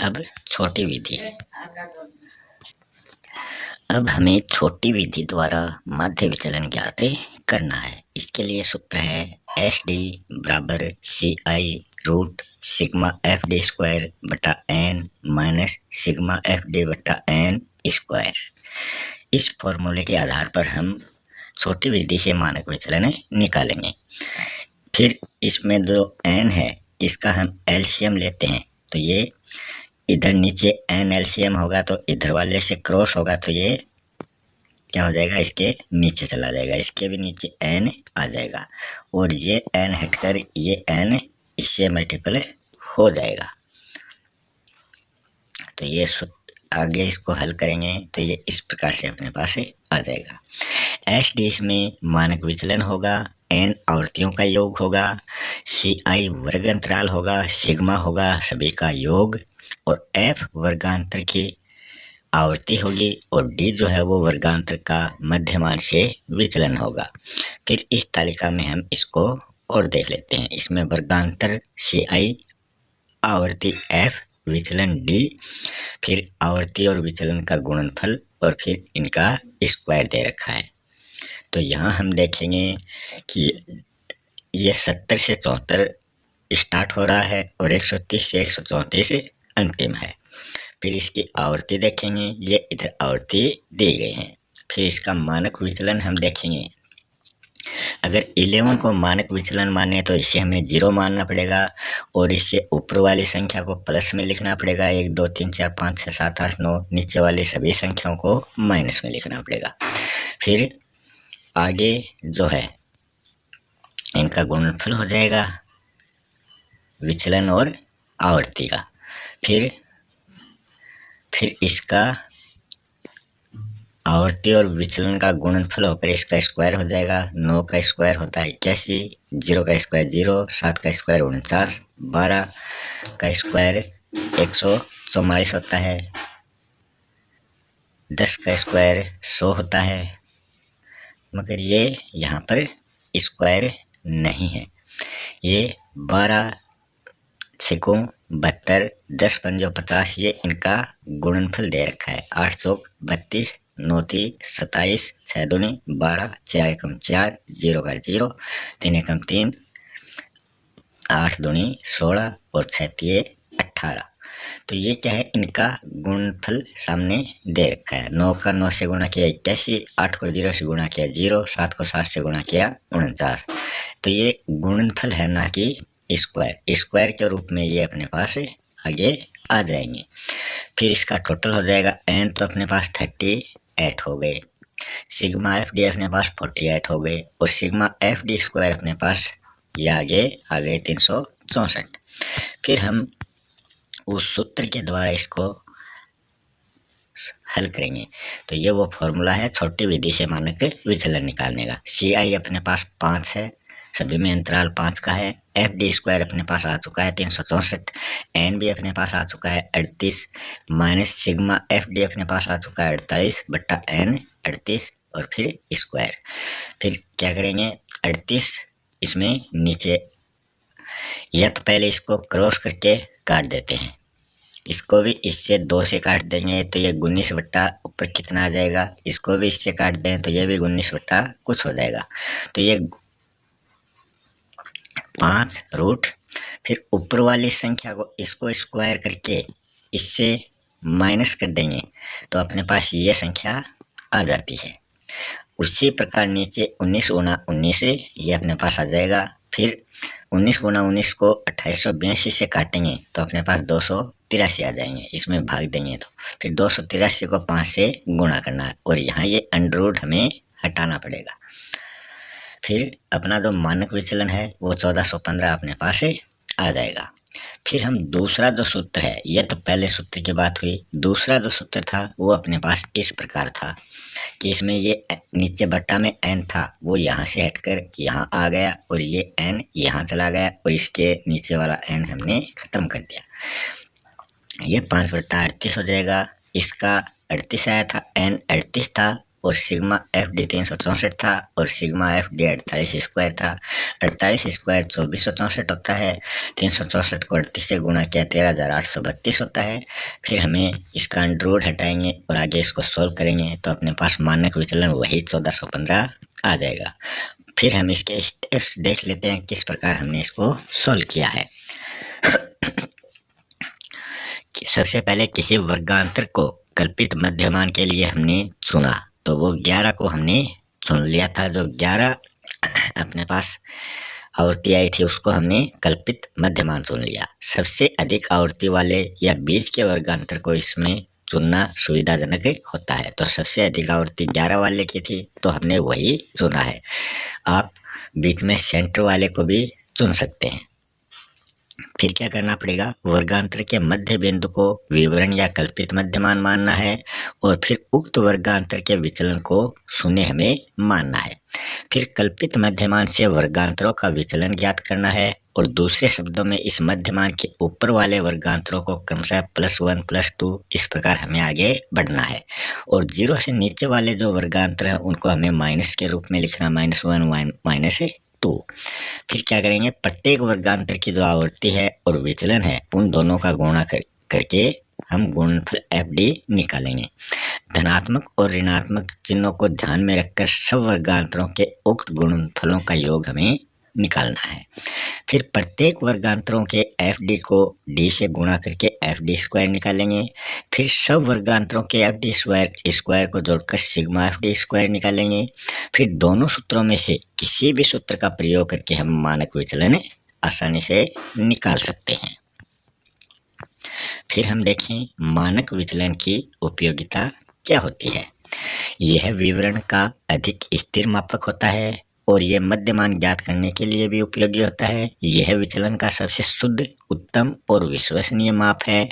अब छोटी विधि। अब हमें छोटी विधि द्वारा माध्य विचलन ज्ञात करना है। इसके लिए सूत्र है एस डी बराबर C I root sigma F D square बटा N minus sigma F D बटा एन स्क्वायर। इस फॉर्मूले के आधार पर हम छोटी विधि से मानक विचलन निकालेंगे। फिर इसमें जो एन है इसका हम एलसीएम लेते हैं। तो ये इधर नीचे एन एलसीएम होगा तो इधर वाले से क्रॉस होगा तो ये क्या हो जाएगा, इसके नीचे चला जाएगा, इसके भी नीचे एन आ जाएगा और ये एन हटकर ये एन इससे मल्टीपल हो जाएगा। तो ये आगे इसको हल करेंगे तो ये इस प्रकार से अपने पास आ जाएगा। एस डी इसमें मानक विचलन होगा, एन आवर्तियों का योग होगा, सी आई वर्गांतराल होगा, सिग्मा होगा सभी का योग, और एफ वर्गांतर की आवर्ती होगी, और डी जो है वो वर्गांतर का मध्यमान से विचलन होगा। फिर इस तालिका में हम इसको और देख लेते हैं। इसमें वर्गांतर सी आई, आवर्ती एफ, विचलन डी, फिर आवर्ती और विचलन का गुणनफल, और फिर इनका स्क्वायर दे रखा है। तो यहाँ हम देखेंगे कि ये 70 से 74 स्टार्ट हो रहा है और 130 से 134 अंतिम है। फिर इसकी आवर्ती देखेंगे, ये इधर आवर्ती दी गई है। फिर इसका मानक विचलन हम देखेंगे। अगर 11 को मानक विचलन माने तो इसे हमें 0 मानना पड़ेगा, और इससे ऊपर वाली संख्या को प्लस में लिखना पड़ेगा। 1 2 3 4 5 6 7 8 9, नीचे वाली सभी संख्याओं को माइनस में लिखना पड़ेगा। फिर आगे जो है इनका गुणनफल हो जाएगा विचलन और आवर्ती का। फिर इसका आवर्ती और विचलन का गुणनफल होकर इसका स्क्वायर हो जाएगा। 9 का स्क्वायर होता है 81, 0 का स्क्वायर 0, 7 का स्क्वायर 49, 12 का स्क्वायर 144 होता है, 10 का स्क्वायर 100 होता है, मगर ये यहाँ पर स्क्वायर नहीं है। ये 12 छक्कों 72, 10 पंजों 50, ये इनका गुणनफल दे रखा है। 8 चौक 32, 9 तीन 27, 6 दूनी 12, 4 एकम 4, 0 का 0, 3 एकम 3, 8 दूनी 16 और 6 तिये 18। तो ये क्या है, इनका गुणनफल सामने दे रखा है। 9 का 9 से गुणा किया 81, 8 को 0 से गुणा किया 0, 7 को 7 से गुणा किया 49। तो ये गुणनफल है, ना कि स्क्वायर। स्क्वायर के रूप में ये अपने पास आगे आ जाएंगे। फिर इसका टोटल हो जाएगा एन, तो अपने पास 38 हो गए। सिग्मा एफ डी अपने पास 48 हो गए, और सिग्मा एफ डी स्क्वायर अपने पास ये आगे आ गए 364। फिर हम उस सूत्र के द्वारा इसको हल करेंगे। तो ये वो फॉर्मूला है छोटी विधि से मानक विचलन निकालने का। सी आई अपने पास 5 है, सभी में अंतराल 5 का है। एफ डी स्क्वायर अपने पास आ चुका है 364, एन भी अपने पास आ चुका है 38, माइनस सिग्मा एफ डी अपने पास आ चुका है 48 बट्टा एन 38, और फिर स्क्वायर। फिर क्या करेंगे, 38 इसमें नीचे, या तो पहले इसको क्रॉस करके काट देते हैं, इसको भी इससे 2 से काट देंगे तो ये 19 बट्टा ऊपर कितना आ जाएगा। इसको भी इससे काट दें तो ये भी 19 बट्टा कुछ हो जाएगा। तो ये 5 रूट, फिर ऊपर वाली संख्या को इसको स्क्वायर करके इससे माइनस कर देंगे तो अपने पास ये संख्या आ जाती है। उसी प्रकार नीचे 19 गुना 19 ये अपने पास आ जाएगा। फिर 19 गुना 19 को 2882 से काटेंगे तो अपने पास 283 आ जाएंगे। इसमें भाग देंगे तो फिर 283 को 5 से गुणा करना है, और यहाँ ये अंडर रूट हमें हटाना पड़ेगा। फिर अपना जो मानक विचलन है वो 1415 अपने पास आ जाएगा। फिर हम दूसरा जो सूत्र है, यह तो पहले सूत्र की बात हुई। दूसरा जो सूत्र था वो अपने पास इस प्रकार था कि इसमें ये नीचे बट्टा में n था, वो यहाँ से हटकर यहाँ आ गया, और ये n यहाँ चला गया, और इसके नीचे वाला n हमने खत्म कर दिया। ये 5 बट्टा 38 हो जाएगा। इसका 38 आया था, n 38 था, और सिग्मा एफ डी 364 था, और सिग्मा एफ डी 48 स्क्वायर था। 48 स्क्वायर 2464 होता है। 364 को 38 से गुणा किया 13832 होता है। फिर हमें इसका अंडर रूट हटाएंगे और आगे इसको सोल्व करेंगे तो अपने पास मानक विचलन वही 1415 आ जाएगा। फिर हम इसके स्टेप्स देख लेते हैं किस प्रकार हमने इसको सोल्व किया है। सबसे पहले किसी वर्गांतर को कल्पित मध्यमान के लिए हमने चुना, तो वो 11 को हमने चुन लिया था। जो 11 अपने पास आवर्ती आई थी उसको हमने कल्पित मध्यमान चुन लिया। सबसे अधिक आवर्ती वाले या बीच के वर्गांतर को इसमें चुनना सुविधाजनक होता है। तो सबसे अधिक आवर्ती 11 वाले की थी तो हमने वही चुना है। आप बीच में सेंटर वाले को भी चुन सकते हैं। फिर क्या करना पड़ेगा, वर्गांतर के मध्य बिंदु को विवरण या कल्पित मध्यमान मानना है और फिर उक्त वर्गांतर के विचलन को शून्य हमें मानना है। फिर कल्पित मध्यमान से वर्गांतरों का विचलन ज्ञात करना है और दूसरे शब्दों में इस मध्यमान के ऊपर वाले वर्गांतरों को क्रमशः +1 +2 इस प्रकार हमें आगे बढ़ना है और 0 से नीचे वाले जो वर्गांतर हैं उनको हमें माइनस के रूप में लिखना, -1 -2। फिर क्या करेंगे, प्रत्येक वर्गांतर की जो आवृत्ति है और विचलन है उन दोनों का गुणा करके हम गुणनफल FD निकालेंगे। धनात्मक और ऋणात्मक चिन्हों को ध्यान में रखकर सब वर्गांतरों के उक्त गुणनफलों का योग हमें निकालना है। फिर प्रत्येक वर्गांतरों के FD को D से गुणा करके FD² निकालेंगे। फिर सब वर्गांतरों के FD² को जोड़कर सिग्मा FD² निकालेंगे। फिर दोनों सूत्रों में से किसी भी सूत्र का प्रयोग करके हम मानक विचलन आसानी से निकाल सकते हैं। फिर हम देखें मानक विचलन की उपयोगिता क्या होती है। यह विवरण का अधिक स्थिर मापक होता है और यह मध्यमान ज्ञात करने के लिए भी उपयोगी होता है। यह विचलन का सबसे शुद्ध, उत्तम और विश्वसनीय माप है।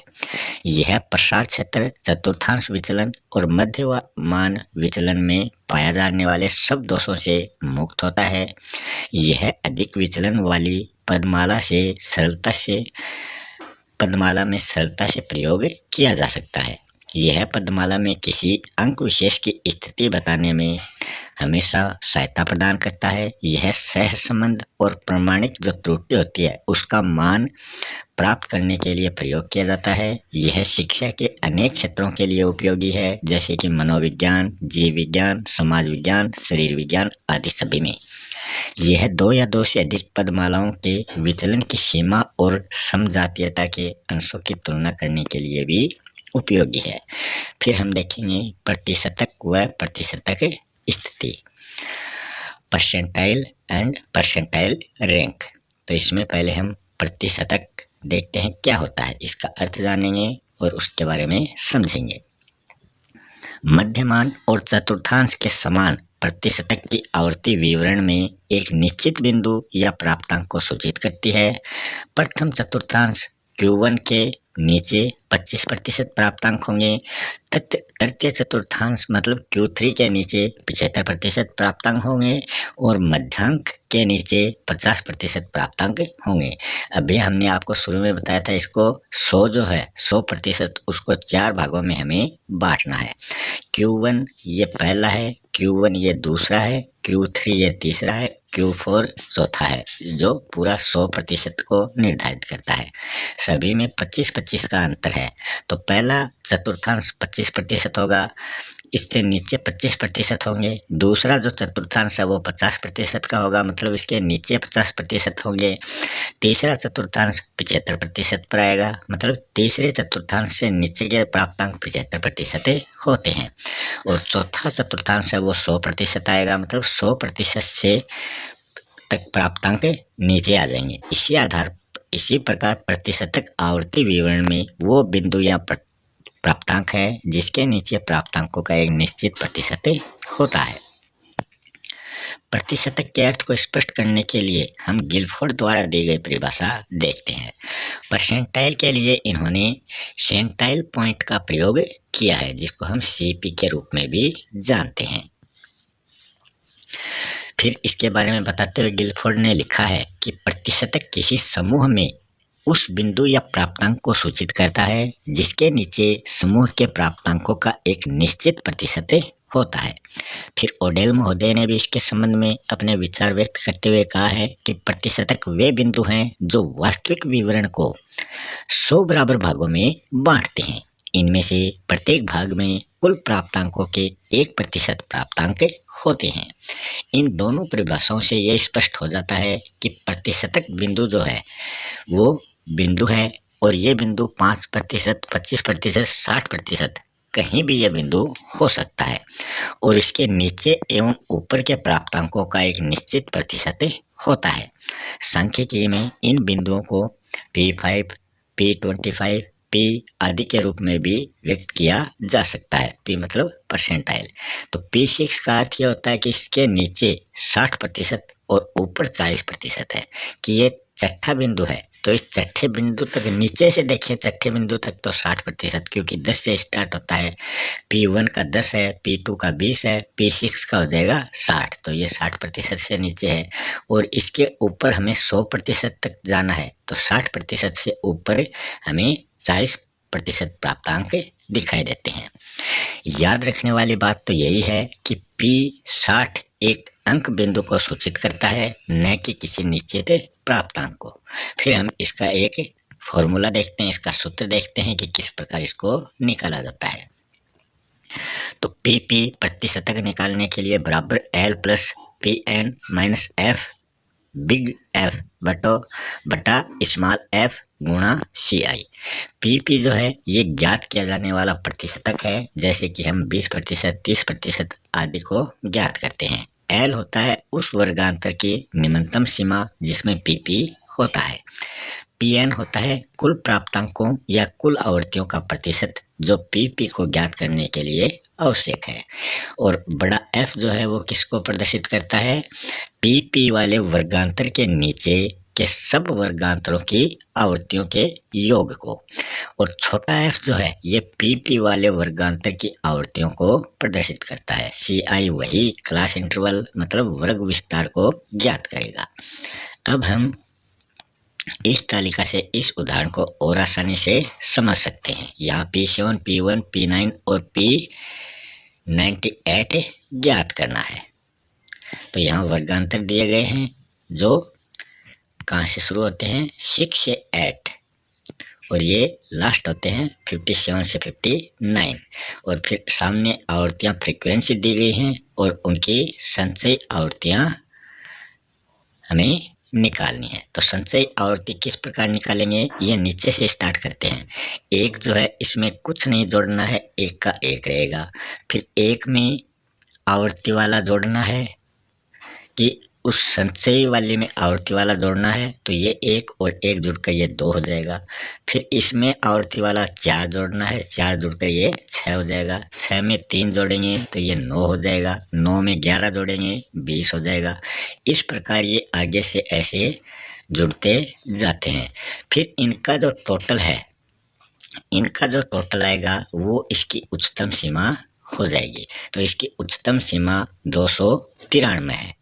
यह प्रसार क्षेत्र, चतुर्थांश विचलन और मध्यमान विचलन में पाया जाने वाले सब दोषों से मुक्त होता है। यह अधिक विचलन वाली पदमाला में सरलता से प्रयोग किया जा सकता है। यह पदमाला में किसी अंक विशेष की स्थिति बताने में हमेशा सहायता प्रदान करता है। यह सह संबंध और प्रमाणिक जो त्रुटि होती है उसका मान प्राप्त करने के लिए प्रयोग किया जाता है। यह शिक्षा के अनेक क्षेत्रों के लिए उपयोगी है, जैसे कि मनोविज्ञान, जीव विज्ञान, समाज विज्ञान, शरीर विज्ञान आदि सभी में। यह 2 या 2 से अधिक पदमालाओं के विचलन की सीमा और समजातीयता के अंशों की तुलना करने के लिए भी उपयोगी है। फिर हम देखेंगे प्रतिशतक व प्रतिशतक स्थिति, परसेंटाइल एंड परसेंटाइल रैंक। तो इसमें पहले हम प्रतिशतक देखते हैं क्या होता है, इसका अर्थ जानेंगे और उसके बारे में समझेंगे। मध्यमान और चतुर्थांश के समान प्रतिशतक की आवर्ती विवरण में एक निश्चित बिंदु या प्राप्तांक को सूचित करती है। प्रथम चतुर्थांश Q1 के नीचे 25% प्राप्तांक होंगे। तृतीय चतुर्थांश मतलब Q3 के नीचे 75% प्राप्तांक होंगे और मध्यांक के नीचे 50% प्राप्तांक होंगे। अभी हमने आपको शुरू में बताया था, इसको 100 जो है 100% उसको 4 भागों में हमें बांटना है। Q1 ये पहला है, Q1 ये दूसरा है, Q3 ये तीसरा है, Q4 चौथा है, जो पूरा 100% को निर्धारित करता है। सभी में 25-25 का अंतर है। तो पहला चतुर्थांश 25% होगा, इससे नीचे 25% होंगे। दूसरा जो चतुर्थांश है वो 50% का होगा, मतलब इसके नीचे 50% होंगे। तीसरा चतुर्थांश 75% पर आएगा, मतलब तीसरे चतुर्थांश से नीचे के प्राप्तांक 75% होते हैं। और चौथा चतुर्थांश है वो 100% आएगा, मतलब 100% से तक प्राप्तांक नीचे आ जाएंगे। इसी प्रकार प्रतिशतक आवर्ती विवरण में वो बिंदु या प्राप्तांक है जिसके नीचे प्राप्तांकों का एक निश्चित प्रतिशत होता है। प्रतिशतक के अर्थ को स्पष्ट करने के लिए हम गिलफोर्ड द्वारा दी गई परिभाषा देखते हैं। परसेंटाइल के लिए इन्होंने सेंटाइल पॉइंट का प्रयोग किया है, जिसको हम CP के रूप में भी जानते हैं। फिर इसके बारे में बताते हुए गिलफोर्ड ने लिखा है कि प्रतिशतक किसी समूह में उस बिंदु या प्राप्तांक को सूचित करता है जिसके नीचे समूह के प्राप्तांकों का एक निश्चित प्रतिशत होता है। फिर ओडेल महोदय ने भी इसके संबंध में अपने विचार व्यक्त करते हुए कहा है कि प्रतिशतक वे बिंदु हैं जो वास्तविक विवरण को 100 बराबर भागों में बांटते हैं। इनमें से प्रत्येक भाग में कुल प्राप्तांकों के 1% प्राप्तांक होते हैं। इन दोनों परिभाषाओं से यह स्पष्ट हो जाता है कि प्रतिशतक बिंदु जो है वो बिंदु है और ये बिंदु 5%, 25%, 60% कहीं भी यह बिंदु हो सकता है और इसके नीचे एवं ऊपर के प्राप्तांकों का एक निश्चित प्रतिशत होता है। सांख्यिकी में इन बिंदुओं को P5, P25, P आदि के रूप में भी व्यक्त किया जा सकता है। P मतलब परसेंटाइल। तो P6 का अर्थ यह होता है कि इसके नीचे 60% और ऊपर 40% है कि ये छठा बिंदु है। तो इस छठे बिंदु तक नीचे से देखिए, छठे बिंदु तक तो 60%, क्योंकि 10 से स्टार्ट होता है। P1 का 10 है, P2 का 20 है, P6 का हो जाएगा 60, तो ये 60% से नीचे है। और इसके ऊपर हमें 100% तक जाना है, तो 60% से ऊपर हमें 40% प्राप्तांक दिखाई देते हैं। याद रखने वाली बात तो यही है कि P60 एक अंक बिंदु को सूचित करता है, न कि किसी निश्चित प्राप्तांक को। फिर हम इसका एक फॉर्मूला देखते हैं, इसका सूत्र देखते हैं कि किस प्रकार इसको निकाला जाता है। तो PP प्रतिशतक निकालने के लिए बराबर L plus PN minus F big F बटा स्मॉल f गुणा CI। PP जो है ये ज्ञात किया जाने वाला प्रतिशतक है, जैसे कि हम 20%, 30% आदि को ज्ञात करते हैं। L होता है उस वर्गांतर की निम्नतम सीमा जिसमें PP होता है। PN होता है कुल प्राप्तांकों या कुल आवर्तियों का प्रतिशत जो PP को ज्ञात करने के लिए आवश्यक है। और बड़ा F जो है वो किसको प्रदर्शित करता है? PP वाले वर्गांतर के नीचे के सब वर्गांतरों की आवर्तियों के योग को। और छोटा f जो है ये PP वाले वर्गांतर की आवर्तियों को प्रदर्शित करता है। CI वही क्लास इंटरवल मतलब वर्ग विस्तार को ज्ञात करेगा। अब हम इस तालिका से इस उदाहरण को और आसानी से समझ सकते हैं। यहाँ P7, P1, P9 और P98 ज्ञात करना है। तो यहाँ वर्गांतर दिए गए हैं जो कहाँ से शुरू होते हैं? 6 से 8 और ये लास्ट होते हैं 57 से 59। और फिर सामने आवर्तियाँ फ्रीक्वेंसी दी गई हैं और उनकी संचयी आवर्तियाँ हमें निकालनी है। तो संचयी आवर्ती किस प्रकार निकालेंगे? ये नीचे से स्टार्ट करते हैं। एक जो है इसमें कुछ नहीं जोड़ना है, एक का एक रहेगा। फिर एक में आवर्ती वाला जोड़ना है कि उस संचयी वाले में आवर्ती वाला जोड़ना है, तो ये एक और एक जुड़कर ये 2 हो जाएगा। फिर इसमें आवर्ती वाला 4 जोड़ना है, 4 जुड़कर ये 6 हो जाएगा। 6 में 3 जोड़ेंगे तो ये 9 हो जाएगा। 9 में 11 जोड़ेंगे 20 हो जाएगा। इस प्रकार ये आगे से ऐसे जुड़ते जाते हैं। फिर इनका जो टोटल है, इनका जो टोटल आएगा वो इसकी उच्चतम सीमा हो जाएगी। तो इसकी उच्चतम सीमा 293 है।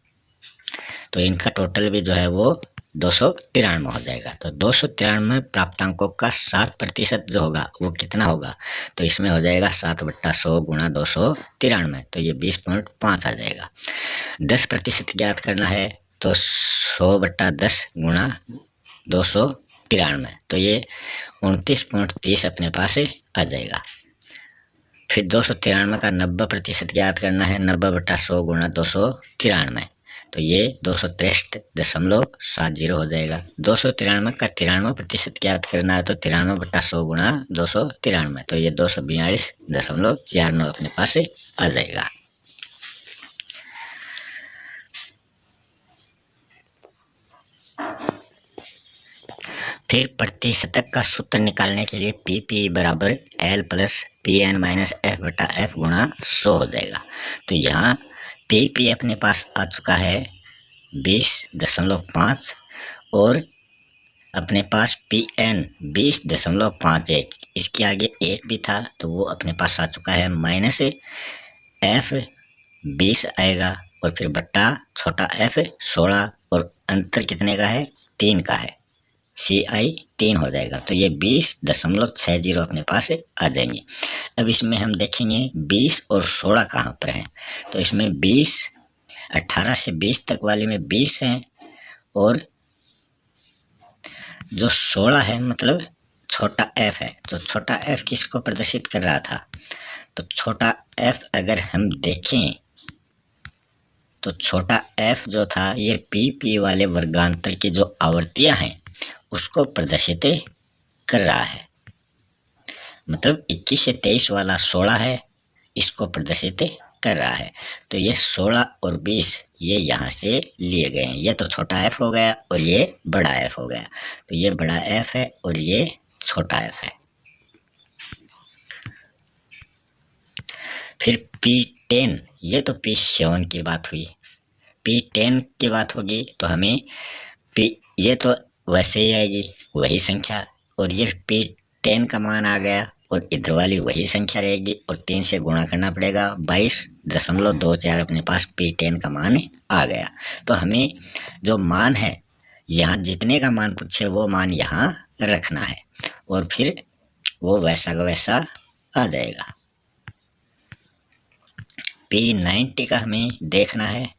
तो इनका टोटल भी जो है वो 293 हो जाएगा। तो 293 प्राप्तांकों का 7% जो होगा वो कितना होगा? तो इसमें हो जाएगा 7/100 गुणा 293, तो ये 20.5 आ जाएगा। 10% ज्ञात करना है तो 100/10 गुणा 293, तो ये 29.30 अपने पास आ जाएगा। फिर 293 का 90% ज्ञात करना है, 90/100 गुणा 293, तो ये 263.70 हो जाएगा। 293 का 93% ज्ञात करना है तो 93/100 गुणा 293, तो ये 242.49 अपने पास आ जाएगा। फिर प्रतिशतक का सूत्र निकालने के लिए PP बराबर L plus PN minus F/F गुणा 100 हो जाएगा। तो यहाँ PP अपने पास आ चुका है 20.5 और अपने पास PN 20.51, इसके आगे एक भी था तो वो अपने पास आ चुका है माइनस F 20 आएगा और फिर बट्टा छोटा f 16 और अंतर कितने का है? 3 का है। CI 3 हो जाएगा, तो ये 20.60 अपने पास आ जाएंगे। अब इसमें हम देखेंगे 20 और 16 कहाँ पर हैं। तो इसमें 18 से 20 तक वाले में 20 हैं और जो 16 है मतलब छोटा f है। तो छोटा f किसको प्रदर्शित कर रहा था? तो छोटा f अगर हम देखें तो छोटा f जो था ये PP वाले वर्गांतर की जो आवर्तियां हैं उसको प्रदर्शित कर रहा है। मतलब 21 से 23 वाला 16 है, इसको प्रदर्शित कर रहा है। तो ये 16 और 20 ये यहाँ से लिए गए हैं। ये तो छोटा f हो गया और ये बड़ा f हो गया। तो ये बड़ा f है और ये छोटा f है। फिर P10, ये तो P7 की बात हुई। P10 की बात होगी तो हमें ये तो वैसे ही आएगी वही संख्या, और ये P10 का मान आ गया और इधर वाली वही संख्या रहेगी और 3 से गुणा करना पड़ेगा। 22.24 अपने पास P10 का मान आ गया। तो हमें जो मान है यहाँ जितने का मान पूछे वो मान यहाँ रखना है और फिर वो वैसा का वैसा आ जाएगा। P90 का हमें देखना है।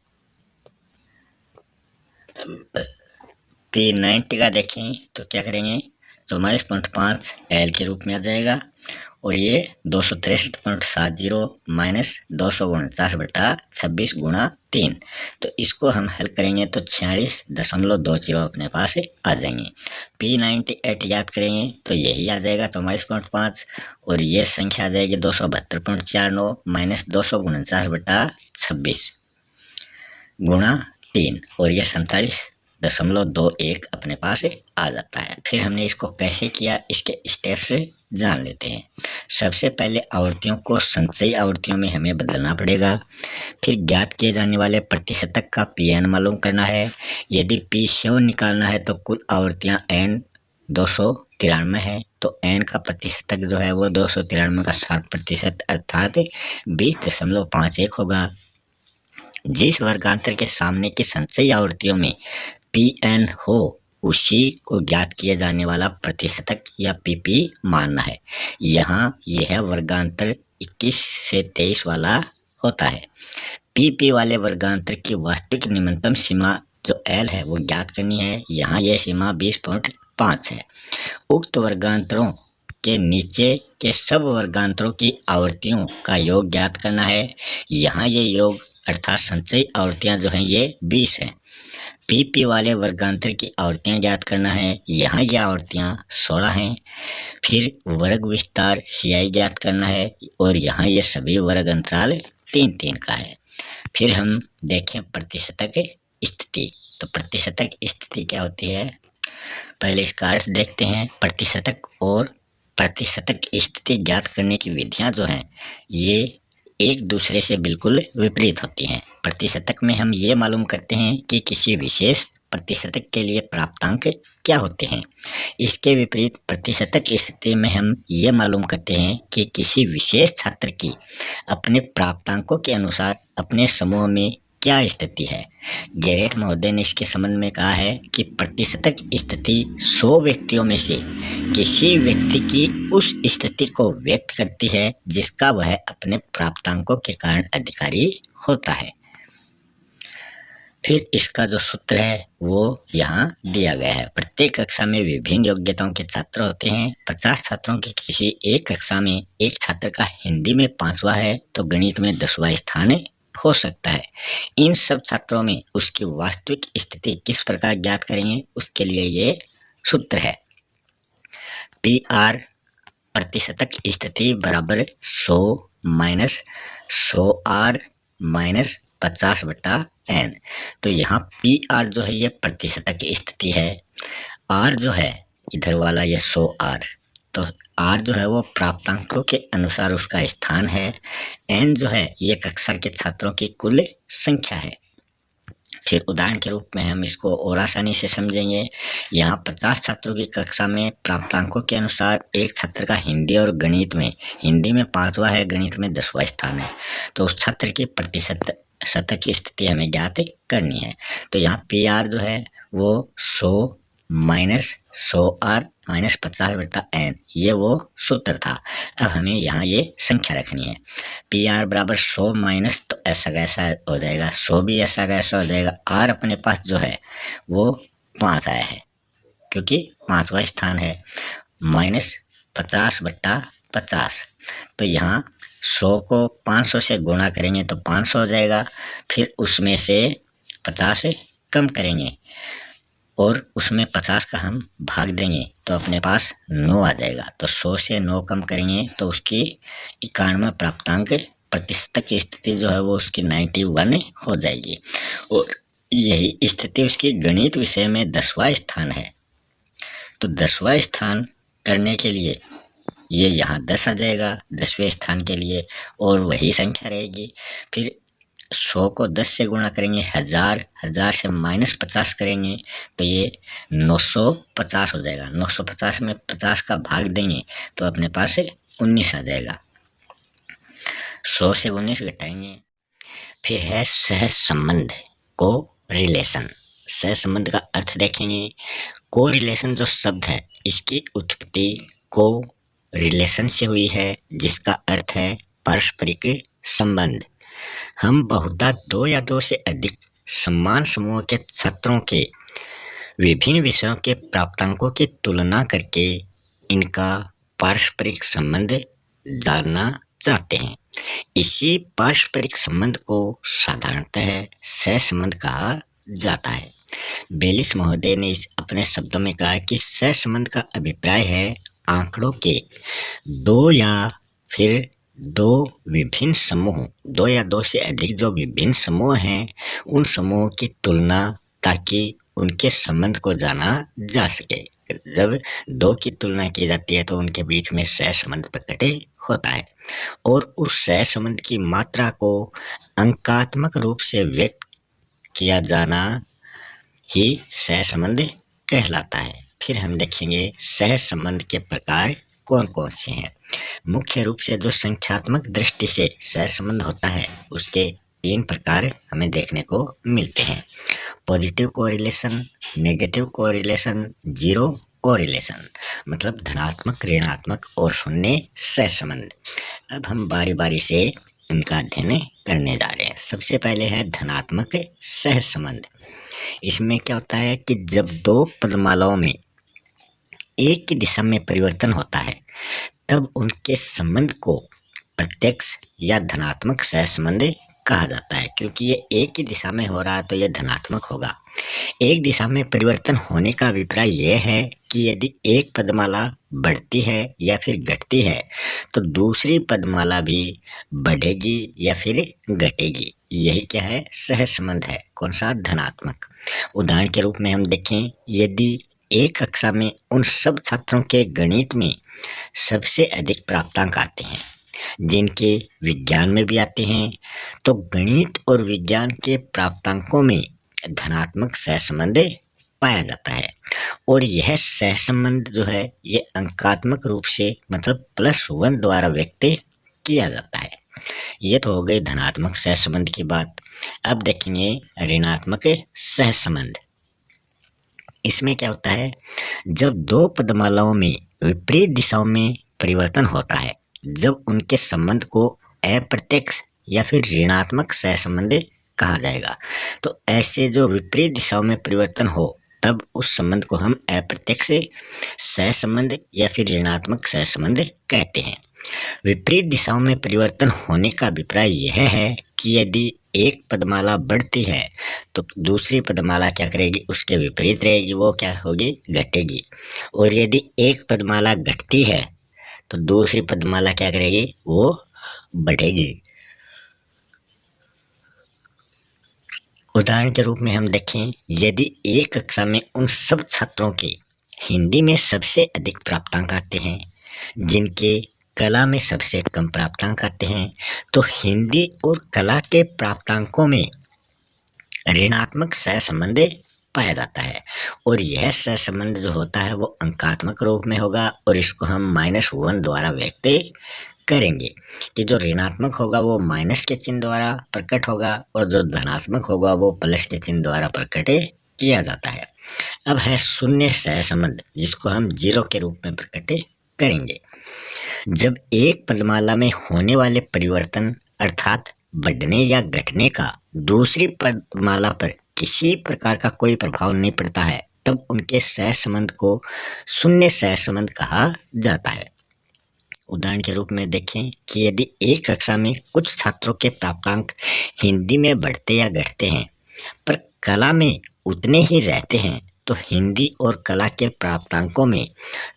P90 का देखें तो क्या करेंगे, 44.5 L के रूप में आ जाएगा और ये 263.70 माइनस 249/26 गुणा 3। तो इसको हम हल करेंगे तो 46.20 अपने पास आ जाएंगे। P98 याद करेंगे तो यही आ जाएगा 44.5 और ये संख्या आ जाएगी 272.49 माइनस 249/26 गुणा 3 और ये 47.21 अपने पास आ जाता है। फिर हमने इसको कैसे किया इसके स्टेप्स जान लेते हैं। सबसे पहले आवर्तियों को संचयी आवर्तियों में हमें बदलना पड़ेगा। फिर ज्ञात किए जाने वाले प्रतिशतक का Pn मालूम करना है। यदि P7 निकालना है तो कुल आवर्तियां n 293 है तो n का प्रतिशतक जो है वो 293 का 60% अर्थात 20.51 होगा। जिस वर्गांतर के सामने की संचयी आवर्तियों में Pn हो उसी को ज्ञात किए जाने वाला प्रतिशतक या Pp मानना है। यहाँ यह वर्गांतर 21 से 23 वाला होता है। Pp वाले वर्गांतर की वास्तविक निम्नतम सीमा जो L है वो ज्ञात करनी है। यहाँ यह सीमा 20.5 है। उक्त वर्गांतरों के नीचे के सब वर्गांतरों की आवर्तियों का योग ज्ञात करना है। यहाँ ये योग अर्थात संचयी आवर्तियां जो हैं ये 20 हैं। Pp वाले वर्गांतर की आवर्तियां ज्ञात करना है। यहाँ ये आवर्तियां 16 हैं। फिर वर्ग विस्तार Ci ज्ञात करना है और यहाँ ये सभी वर्ग अंतराल 3-3 का है। फिर हम देखें प्रतिशतक स्थिति। तो प्रतिशतक स्थिति क्या होती है, पहले इसका अर्थ देखते हैं। प्रतिशतक और प्रतिशतक स्थिति ज्ञात करने की विधियां जो हैं ये एक दूसरे से बिल्कुल विपरीत होती हैं। प्रतिशतक में हम ये मालूम करते हैं कि किसी विशेष प्रतिशतक के लिए प्राप्तांक क्या होते हैं। इसके विपरीत प्रतिशतक स्थिति में हम ये मालूम करते हैं कि किसी विशेष छात्र की अपने प्राप्तांकों के अनुसार अपने समूह में क्या स्थिति है। गेरेट महोदय ने इसके संबंध में कहा है कि प्रतिशतक स्थिति 100 व्यक्तियों में से किसी व्यक्ति की उस स्थिति को व्यक्त करती है जिसका वह अपने प्राप्तांकों के कारण अधिकारी होता है। फिर इसका जो सूत्र है वो यहाँ दिया गया है। प्रत्येक कक्षा में विभिन्न योग्यताओं के छात्र होते हैं। 50 छात्रों की किसी एक कक्षा में एक छात्र का हिंदी में 5वां है तो गणित में 10वां स्थान हो सकता है। इन सब छात्रों में उसकी वास्तविक स्थिति किस प्रकार ज्ञात करेंगे, उसके लिए ये सूत्र है। PR प्रतिशतक स्थिति बराबर 100 माइनस 100R माइनस 50/n। तो यहाँ PR जो है ये प्रतिशतक स्थिति है। R जो है इधर वाला ये 100R, तो R जो है वो प्राप्तांकों के अनुसार उसका स्थान है। N जो है ये कक्षा के छात्रों की कुल संख्या है। फिर उदाहरण के रूप में हम इसको और आसानी से समझेंगे। यहाँ 50 छात्रों की कक्षा में प्राप्तांकों के अनुसार एक छात्र का हिंदी और गणित में, हिंदी में 5वां है, गणित में 10वां स्थान है। तो उस छात्र की प्रतिशतक की स्थिति हमें ज्ञात करनी है। तो यहाँ PR जो है वो 100 माइनस 100R माइनस 50/n ये वो सूत्र था। अब हमें यहाँ ये संख्या रखनी है। PR बराबर 100 माइनस, तो ऐसा कैसा हो जाएगा, 100 भी ऐसा कैसा हो जाएगा। R अपने पास जो है वो 5 आया है क्योंकि 5वां स्थान है, माइनस 50/50। तो यहाँ 100 को 500 से गुणा करेंगे तो 500 हो जाएगा। फिर उसमें से 50 कम करेंगे और उसमें 50 का हम भाग देंगे तो अपने पास 9 आ जाएगा। तो 100 से 9 कम करेंगे तो उसकी 91 प्राप्तांक प्रतिशतक की स्थिति जो है वो उसकी 91 हो जाएगी। और यही स्थिति उसकी गणित विषय में 10वां स्थान है। तो 10वां स्थान करने के लिए ये यहाँ 10 आ जाएगा 10वें स्थान के लिए और वही संख्या रहेगी। फिर 100 को 10 से गुणा करेंगे, 1000, 1000 से -50 करेंगे तो ये 950 हो जाएगा। 950 में 50 का भाग देंगे तो अपने पास 19 आ जाएगा। 100 से 19 घटाएंगे। फिर है सह संबंध, को रिलेशन। सह संबंध का अर्थ देखेंगे। को रिलेशन जो शब्द है इसकी उत्पत्ति को रिलेशन से हुई है, जिसका अर्थ है पारस्परिक संबंध। हम बहुधा 2 या 2 से अधिक समान समूह के छात्रों के विभिन्न विषयों के प्राप्तांकों की तुलना करके इनका पारस्परिक संबंध जानना चाहते हैं। इसी पारस्परिक संबंध को साधारणतः सहसंबंध कहा जाता है। बेलिस महोदय ने अपने शब्दों में कहा कि सहसंबंध का अभिप्राय है आंकड़ों के 2 या फिर 2 विभिन्न समूह, 2 या 2 से अधिक जो विभिन्न समूह हैं उन समूहों की तुलना, ताकि उनके संबंध को जाना जा सके। जब 2 की तुलना की जाती है तो उनके बीच में सहसंबंध प्रकट होता है और उस सहसंबंध की मात्रा को अंकात्मक रूप से व्यक्त किया जाना ही सहसंबंध कहलाता है। फिर हम देखेंगे सहसंबंध के प्रकार कौन कौन से हैं। मुख्य रूप से जो संख्यात्मक दृष्टि से सहसंबंध होता है उसके 3 प्रकार हमें देखने को मिलते हैं। Positive correlation, negative correlation, zero correlation, मतलब धनात्मक, ऋणात्मक और शून्य सहसंबंध। अब हम बारी बारी से इनका अध्ययन करने जा रहे हैं। सबसे पहले है धनात्मक सहसंबंध। इसमें क्या होता है कि जब 2 पदमालाओं में एक की दिशा में परिवर्तन होता है तब उनके संबंध को प्रत्यक्ष या धनात्मक सहसंबंध कहा जाता है, क्योंकि ये एक ही दिशा में हो रहा है तो ये धनात्मक होगा। एक दिशा में परिवर्तन होने का अभिप्राय यह है कि यदि एक पदमाला बढ़ती है या फिर घटती है तो दूसरी पदमाला भी बढ़ेगी या फिर घटेगी। यही क्या है, सहसंबंध है। कौन सा, धनात्मक। उदाहरण के रूप में हम देखें, यदि एक कक्षा में उन सब छात्रों के गणित में सबसे अधिक प्राप्तांक आते हैं जिनके विज्ञान में भी आते हैं, तो गणित और विज्ञान के प्राप्तांकों में धनात्मक सहसंबंध पाया जाता है और यह सहसंबंध जो है ये अंकात्मक रूप से मतलब +1 द्वारा व्यक्त किया जाता है। ये तो हो गई धनात्मक सहसंबंध की बात। अब देखेंगे ऋणात्मक सहसंबंध। इसमें क्या होता है, जब 2 पदमालाओं में विपरीत दिशाओं में परिवर्तन होता है, जब उनके संबंध को अप्रत्यक्ष या फिर ऋणात्मक सहसंबंध कहा जाएगा। तो ऐसे जो विपरीत दिशाओं में परिवर्तन हो तब उस संबंध को हम अप्रत्यक्ष सहसंबंध या फिर ऋणात्मक सहसंबंध कहते हैं। विपरीत दिशाओं में परिवर्तन होने का अभिप्राय यह है कि यदि एक पदमाला बढ़ती है तो दूसरी पदमाला क्या करेगी, उसके विपरीत रहेगी, वो क्या होगी, घटेगी। और यदि एक पदमाला घटती है तो दूसरी पदमाला क्या करेगी, वो बढ़ेगी। उदाहरण के रूप में हम देखें, यदि एक कक्षा में उन सब छात्रों के हिंदी में सबसे अधिक प्राप्तांक आते हैं जिनके कला में सबसे कम प्राप्तांक आते हैं, तो हिंदी और कला के प्राप्तांकों में ऋणात्मक सहसंबंध पाया जाता है और यह सहसंबंध जो होता है वो अंकात्मक रूप में होगा और इसको हम -1 द्वारा व्यक्त करेंगे कि जो ऋणात्मक होगा वो माइनस के चिन्ह द्वारा प्रकट होगा और जो धनात्मक होगा वो प्लस के चिन्ह द्वारा प्रकट किया जाता है। अब है शून्य सहसंबंध, जिसको हम जीरो के रूप में प्रकट करेंगे। जब एक पदमाला में होने वाले परिवर्तन अर्थात बढ़ने या घटने का दूसरी पदमाला पर किसी प्रकार का कोई प्रभाव नहीं पड़ता है तब उनके सहसंबंध को शून्य सहसंबंध कहा जाता है। उदाहरण के रूप में देखें कि यदि एक कक्षा में कुछ छात्रों के प्राप्तांक हिंदी में बढ़ते या घटते हैं पर कला में उतने ही रहते हैं तो हिंदी और कला के प्राप्तांकों में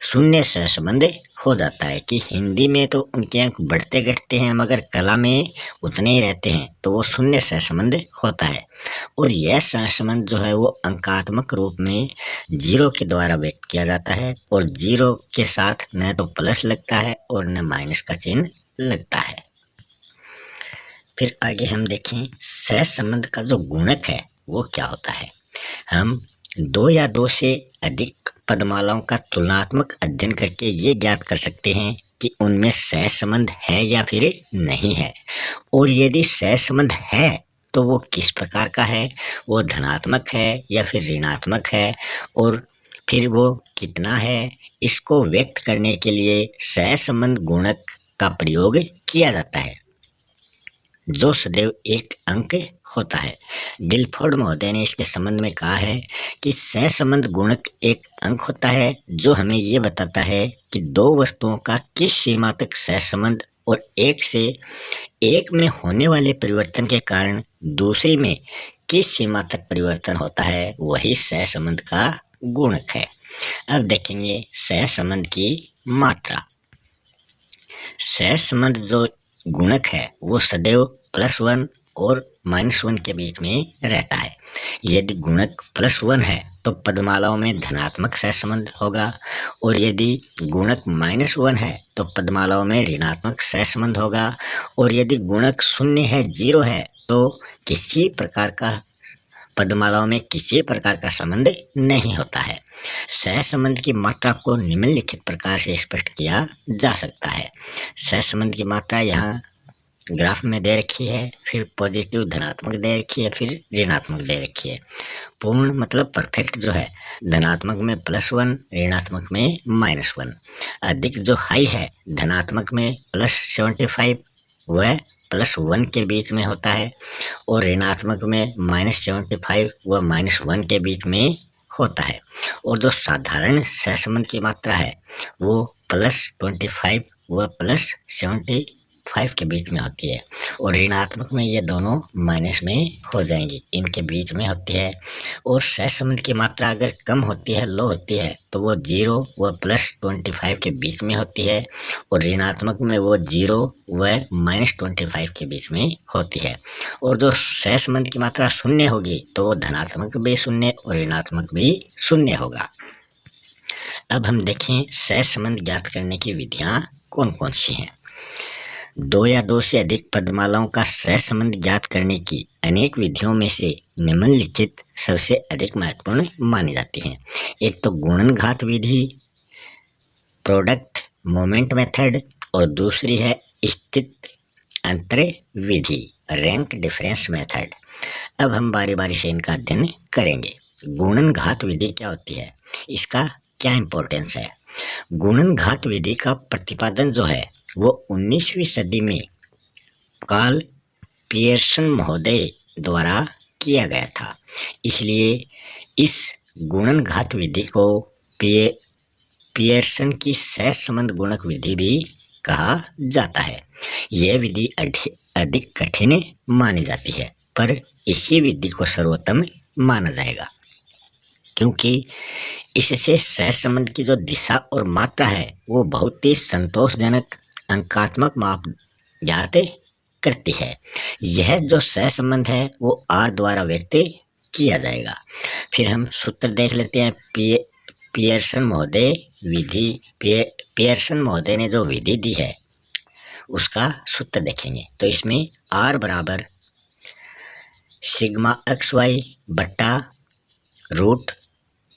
शून्य सहसंबंध हो जाता है कि हिंदी में तो उनके अंक बढ़ते घटते हैं मगर कला में उतने ही रहते हैं, तो वो शून्य सहसंबंध होता है। और यह सहसंबंध जो है वो अंकात्मक रूप में जीरो के द्वारा व्यक्त किया जाता है और जीरो के साथ न तो प्लस लगता है और न माइनस का चिन्ह लगता है। फिर आगे हम देखें सहसंबंध का जो गुणक है वो क्या होता है। हम दो या दो से अधिक पदमालाओं का तुलनात्मक अध्ययन करके ये ज्ञात कर सकते हैं कि उनमें सहसंबंध है या फिर नहीं है, और यदि सहसंबंध है तो वो किस प्रकार का है, वो धनात्मक है या फिर ऋणात्मक है, और फिर वो कितना है। इसको व्यक्त करने के लिए सहसंबंध गुणक का प्रयोग किया जाता है, जो सदैव एक अंक होता है। गिलफोर्ड महोदय ने इसके संबंध में कहा है कि सहसंबंध गुणक एक अंक होता है जो हमें ये बताता है कि दो वस्तुओं का किस सीमा तक सहसंबंध और एक से एक में होने वाले परिवर्तन के कारण दूसरी में किस सीमा तक परिवर्तन होता है, वही सहसंबंध का गुणक है। अब देखेंगे सहसंबंध की मात्रा। सहसंबंध जो गुणक है वो सदैव +1 और -1 के बीच में रहता है। यदि गुणक +1 है तो पदमालाओं में धनात्मक सहसंबंध होगा, और यदि गुणक -1 है तो पदमालाओं में ऋणात्मक सहसंबंध होगा, और यदि गुणक 0 है, 0 है, तो किसी प्रकार का पदमालाओं में किसी प्रकार का संबंध नहीं होता है। सहसंबंध की मात्रा को निम्नलिखित प्रकार से स्पष्ट किया जा सकता है। सहसंबंध की मात्रा यहाँ ग्राफ में दे रखी है, फिर पॉजिटिव धनात्मक दे रखी है, फिर ऋणात्मक दे रखी है। पूर्ण मतलब परफेक्ट जो है धनात्मक में +1, ऋणात्मक में -1। अधिक जो हाई है धनात्मक में +75 वह +1 के बीच में होता है, और ऋणात्मक में -75 व -1 के बीच में होता है। और जो साधारण सहसंबंध की मात्रा है वो +25 व +75 के बीच में होती है, और ऋणात्मक में ये दोनों माइनस में हो जाएंगी, इनके बीच में होती है। और सहसंबंध की मात्रा अगर कम होती है, लो होती है, तो वो 0 व +25 के बीच में होती है, और ऋणात्मक में वो 0 व -25 के बीच में होती है। और जो सहसंबंध की मात्रा 0 होगी तो वो धनात्मक भी 0 और ऋणात्मक भी 0 होगा। अब हम देखें सहसंबंध ज्ञात करने की विधियां कौन कौन सी हैं। दो या दो से अधिक पदमालाओं का सहसंबंध ज्ञात करने की अनेक विधियों में से निम्नलिखित सबसे अधिक महत्वपूर्ण मानी जाती हैं। एक तो गुणन घात विधि, प्रोडक्ट मोमेंट मेथड, और दूसरी है स्थित अंतर विधि, रैंक डिफरेंस मेथड। अब हम बारी बारी से इनका अध्ययन करेंगे। गुणन घात विधि क्या होती है, इसका क्या इम्पोर्टेंस है। गुणन घात विधि का प्रतिपादन जो है वो 19वीं सदी में कार्ल पियर्सन महोदय द्वारा किया गया था। इसलिए इस गुणन घात विधि को पियर्सन की सहसंबंध गुणक विधि भी कहा जाता है। यह विधि अधिक कठिन मानी जाती है, पर इसी विधि को सर्वोत्तम माना जाएगा, क्योंकि इससे सहसंबंध की जो दिशा और मात्रा है वो बहुत ही संतोषजनक अंकात्मक माप ज्ञात करती है। यह जो सहसंबंध है वो R द्वारा व्यक्त किया जाएगा। फिर हम सूत्र देख लेते हैं। पियर्सन महोदय विधि, पियर्सन महोदय ने जो विधि दी है उसका सूत्र देखेंगे तो इसमें R बराबर सिग्मा XY बट्टा रूट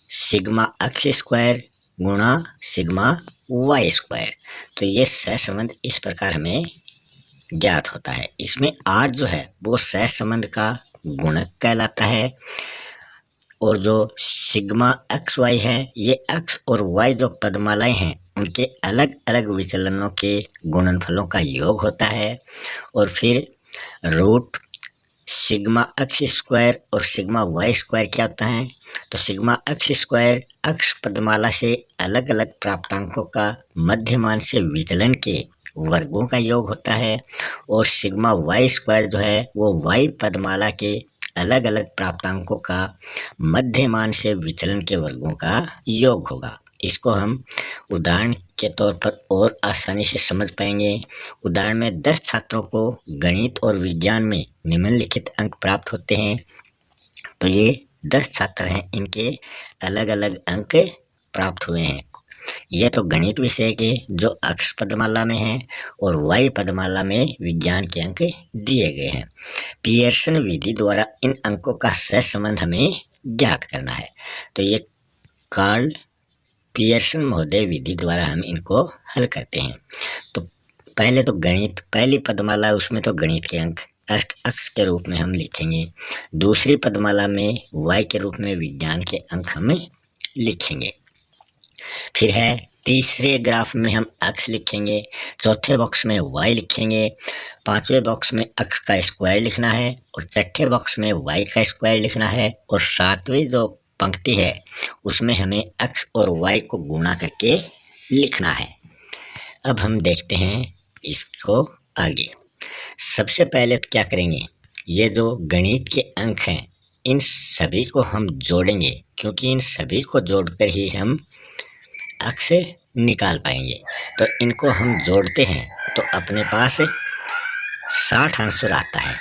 सिग्मा x² गुणा सिग्मा y²। तो ये सहसंबंध इस प्रकार हमें ज्ञात होता है। इसमें R जो है वो सहसंबंध का गुणक कहलाता है, और जो सिग्मा XY है ये x और y जो पदमालाएं हैं उनके अलग अलग विचलनों के गुणनफलों का योग होता है। और फिर रूट सिग्मा x² और सिग्मा y² क्या होता है, तो सिग्मा x² x पदमाला से अलग अलग प्राप्तांकों का मध्यमान से विचलन के वर्गों का योग होता है, और सिग्मा y² जो है वो y पदमाला के अलग अलग प्राप्तांकों का मध्यमान से विचलन के वर्गों का योग होगा। इसको हम उदाहरण के तौर पर और आसानी से समझ पाएंगे। उदाहरण में 10 छात्रों को गणित और विज्ञान में निम्नलिखित अंक प्राप्त होते हैं। तो ये 10 छात्र हैं, इनके अलग अलग अंक प्राप्त हुए हैं। ये तो गणित विषय के जो अक्ष पदमाला में है और वाई पदमाला में विज्ञान के अंक दिए गए हैं। पियर्सन विधि द्वारा इन अंकों का सहसंबंध हमें ज्ञात करना है। तो ये कार्ल पियर्सन महोदय विधि द्वारा हम इनको हल करते हैं। तो पहले तो गणित, पहली पदमाला उसमें तो गणित के अंक अक्ष के रूप में हम लिखेंगे। दूसरी पदमाला में वाई के रूप में विज्ञान के अंक हम लिखेंगे। फिर है तीसरे ग्राफ में हम अक्ष लिखेंगे, चौथे बॉक्स में वाई लिखेंगे, पांचवें बॉक्स में अक्ष का स्क्वायर लिखना है और छठे बॉक्स में वाई का स्क्वायर लिखना है और सातवीं जो पंक्ति है उसमें हमें अक्ष और वाई को गुणा करके लिखना है। अब हम देखते हैं इसको आगे। सबसे पहले तो क्या करेंगे, ये जो गणित के अंक हैं इन सभी को हम जोड़ेंगे, क्योंकि इन सभी को जोड़कर ही हम अक्ष निकाल पाएंगे। तो इनको हम जोड़ते हैं तो अपने पास 60 आंसर आता है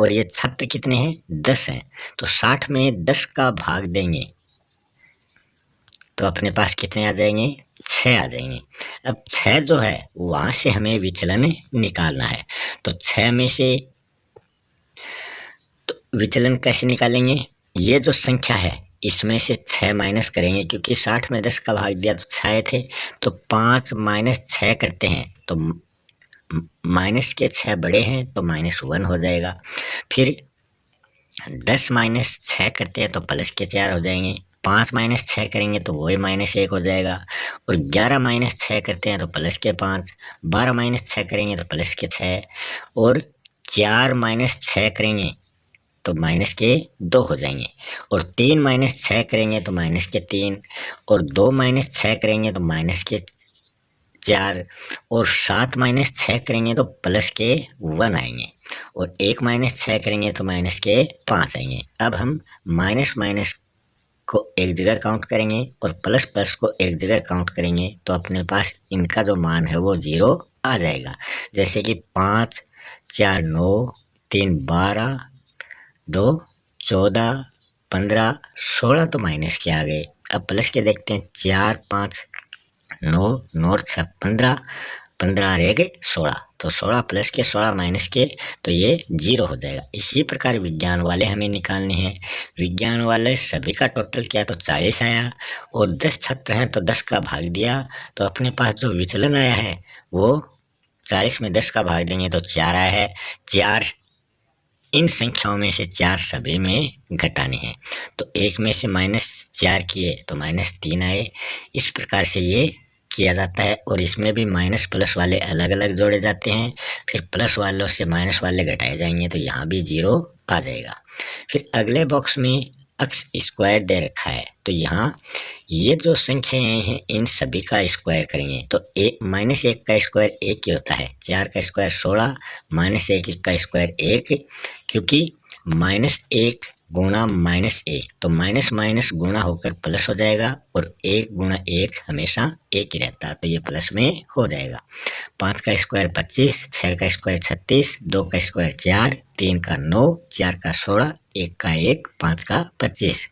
और ये छात्र कितने हैं, 10 हैं। तो 60 में 10 का भाग देंगे तो अपने पास कितने आ जाएंगे, 6 आ जाएंगे। अब 6 जो है वहाँ से हमें विचलन निकालना है। तो 6 में से तो विचलन कैसे निकालेंगे, ये जो संख्या है इसमें से 6 माइनस करेंगे, क्योंकि 60 में 10 का भाग दिया तो 6 थे। तो 5 माइनस 6 करते हैं तो माइनस के 6 बड़े हैं तो -1 हो जाएगा। फिर 10 माइनस 6 करते हैं तो प्लस के 4 हो जाएंगे। 5 माइनस 6 करेंगे तो वही -1 हो जाएगा। और 11 माइनस 6 करते हैं तो प्लस के 5, 12 माइनस 6 करेंगे तो प्लस के 6 और 4 माइनस 6 करेंगे तो माइनस के 2 हो जाएंगे। और 3 माइनस 6 करेंगे तो माइनस के 3 और 2 माइनस 6 करेंगे तो माइनस के 4 और 7 माइनस 6 करेंगे तो प्लस के 1 आएंगे और 1 माइनस 6 करेंगे तो माइनस के 5 आएंगे। अब हम माइनस माइनस को एक जगह काउंट करेंगे और प्लस प्लस को एक जगह काउंट करेंगे तो अपने पास इनका जो मान है वो 0 आ जाएगा। जैसे कि 5, 4 9, 3 12, 2 14, 15, 16 तो माइनस के आ गए। अब प्लस के देखते हैं, 4 5 9 9 6 15, 15 रह गए 16, तो 16 प्लस के 16 माइनस के तो ये 0 हो जाएगा। इसी प्रकार विज्ञान वाले हमें निकालने हैं। विज्ञान वाले सभी का टोटल किया तो 40 आया और 10 छात्र हैं तो 10 का भाग दिया तो अपने पास जो विचलन आया है वो 40 में 10 का भाग देंगे तो 4 आया है। 4 इन संख्याओं में से 4 सभी में घटाने हैं तो 1 में से -4 किए तो -3 आए। इस प्रकार से ये किया जाता है और इसमें भी माइनस प्लस वाले अलग अलग जोड़े जाते हैं, फिर प्लस वालों से माइनस वाले घटाए जाएंगे तो यहाँ भी 0 आ जाएगा। फिर अगले बॉक्स में अक्स स्क्वायर दे रखा है तो यहाँ ये जो संख्याएं हैं इन सभी का स्क्वायर करेंगे तो -1 का स्क्वायर 1 ही होता है, 4 का स्क्वायर 16, -1 का स्क्वायर 1, क्योंकि -1 गुणा -1 तो माइनस माइनस गुणा होकर प्लस हो जाएगा और 1 गुणा 1 हमेशा 1 ही रहता है तो ये प्लस में हो जाएगा। 5 का स्क्वायर 25, 6 का स्क्वायर 36, 2 का स्क्वायर 4, 3 का 9, 4 का 16, 1 का 1, 5 का 25।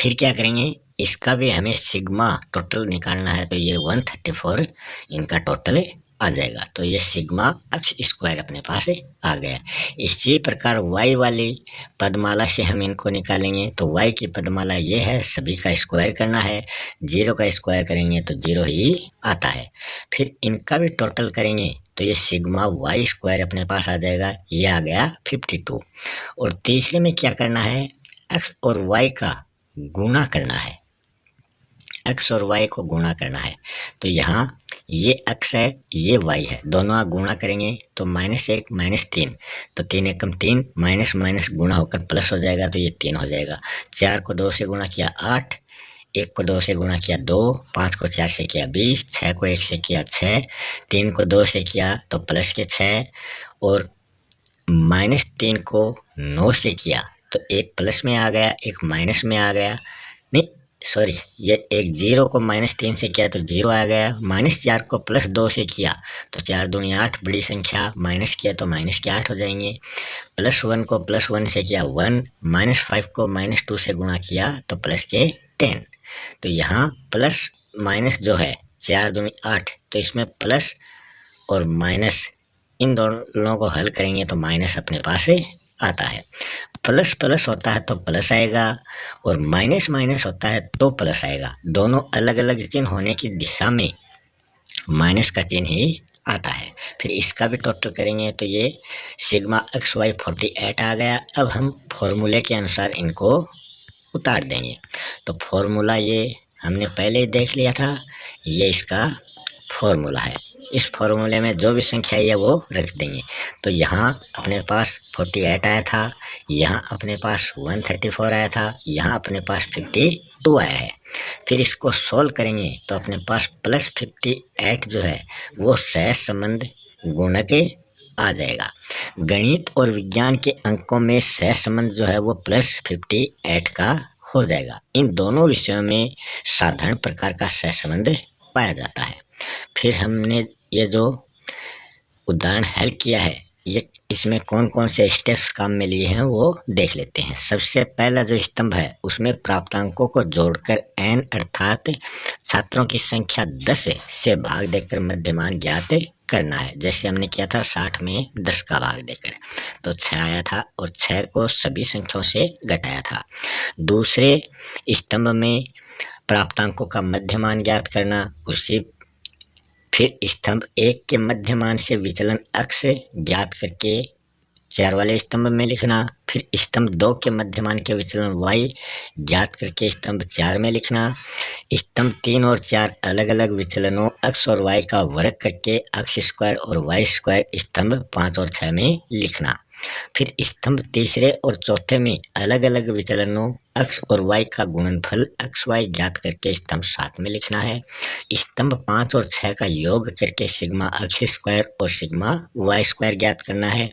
फिर क्या करेंगे, इसका भी हमें सिग्मा टोटल निकालना है तो ये 134 इनका टोटल आ जाएगा। तो ये सिग्मा अक्ष स्क्वायर अपने पास आ गया। इसी प्रकार y वाली पदमाला से हम इनको निकालेंगे तो y की पदमाला ये है, सभी का स्क्वायर करना है, 0 का स्क्वायर करेंगे तो 0 ही आता है। फिर इनका भी टोटल करेंगे तो ये सिग्मा y स्क्वायर अपने पास आ जाएगा, ये आ गया 52। और तीसरे में क्या करना है, x और y का गुणा करना है, x और y को गुणा करना है। तो यहाँ ये x है ये y है, दोनों गुणा करेंगे तो -1 -3 तो 3 एकम 3 माइनस माइनस गुणा होकर प्लस हो जाएगा तो ये 3 हो जाएगा। 4 को 2 से गुणा किया 8, 1 को 2 से गुणा किया 2, 5 को 4 से किया 20, 6 को 1 से किया 6, 3 को 2 से किया तो प्लस के 6 और -3 को 9 से किया तो एक प्लस में आ गया, एक माइनस में आ गया, नहीं सॉरी ये एक 0 को -3 से किया तो 0 आ गया, -4 को +2 से किया तो 4 दूनी 8 बड़ी संख्या, माइनस किया तो माइनस के 8 हो जाएंगे। +1 को +1 से किया 1, -5 को -2 से गुणा किया तो प्लस के 10। तो यहाँ माइनस जो है 4 दूनी 8, तो इसमें प्लस और माइनस इन दोनों को हल करेंगे तो माइनस अपने पास से आता है। प्लस प्लस होता है तो प्लस आएगा और माइनस माइनस होता है तो प्लस आएगा। दोनों अलग अलग चिन्ह होने की दिशा में माइनस का चिन्ह ही आता है। फिर इसका भी टोटल करेंगे तो ये सिग्मा एक्स वाई 48 आ गया। अब हम फॉर्मूले के अनुसार इनको उतार देंगे। तो फॉर्मूला ये हमने पहले ही देख लिया था, ये इसका फॉर्मूला है। इस फॉर्मूले में जो भी संख्या है वो रख देंगे। तो यहाँ अपने पास 48 आया था, यहाँ अपने पास 134 आया था, यहाँ अपने पास 52 आया है। फिर इसको सोल्व करेंगे तो अपने पास प्लस 58 जो है वो सहसंबंध गुणक आ जाएगा। गणित और विज्ञान के अंकों में सहसंबंध जो है वो प्लस 58 का हो जाएगा। इन दोनों विषयों में साधारण प्रकार का सहसंबंध पाया जाता है। फिर हमने ये जो उदाहरण हल किया है, ये इसमें कौन कौन से स्टेप्स काम में लिए हैं वो देख लेते हैं। सबसे पहला जो स्तंभ है उसमें प्राप्तांकों को जोड़कर n अर्थात छात्रों की संख्या 10 से भाग देकर मध्यमान ज्ञात करना है। जैसे हमने किया था 60 में 10 का भाग देकर, तो 6 आया था और 6 को सभी संख्याओं से घटाया था। दूसरे स्तंभ में प्राप्तांकों का मध्यमान ज्ञात करना, उसी फिर स्तंभ 1 के मध्यमान से विचलन अक्ष ज्ञात करके 4 वाले स्तंभ में लिखना। फिर स्तंभ 2 के मध्यमान के विचलन y ज्ञात करके स्तंभ 4 में लिखना। स्तंभ 3 और 4 अलग अलग विचलनों x और y का वर्ग करके x स्क्वायर और y स्क्वायर स्तंभ 5 और 6 में लिखना। फिर स्तंभ तीसरे और चौथे में अलग अलग विचलनों x और y का गुणनफल x y ज्ञात करके स्तंभ 7 में लिखना है। स्तंभ 5 और 6 का योग करके सिग्मा x स्क्वायर और सिग्मा y स्क्वायर ज्ञात करना है।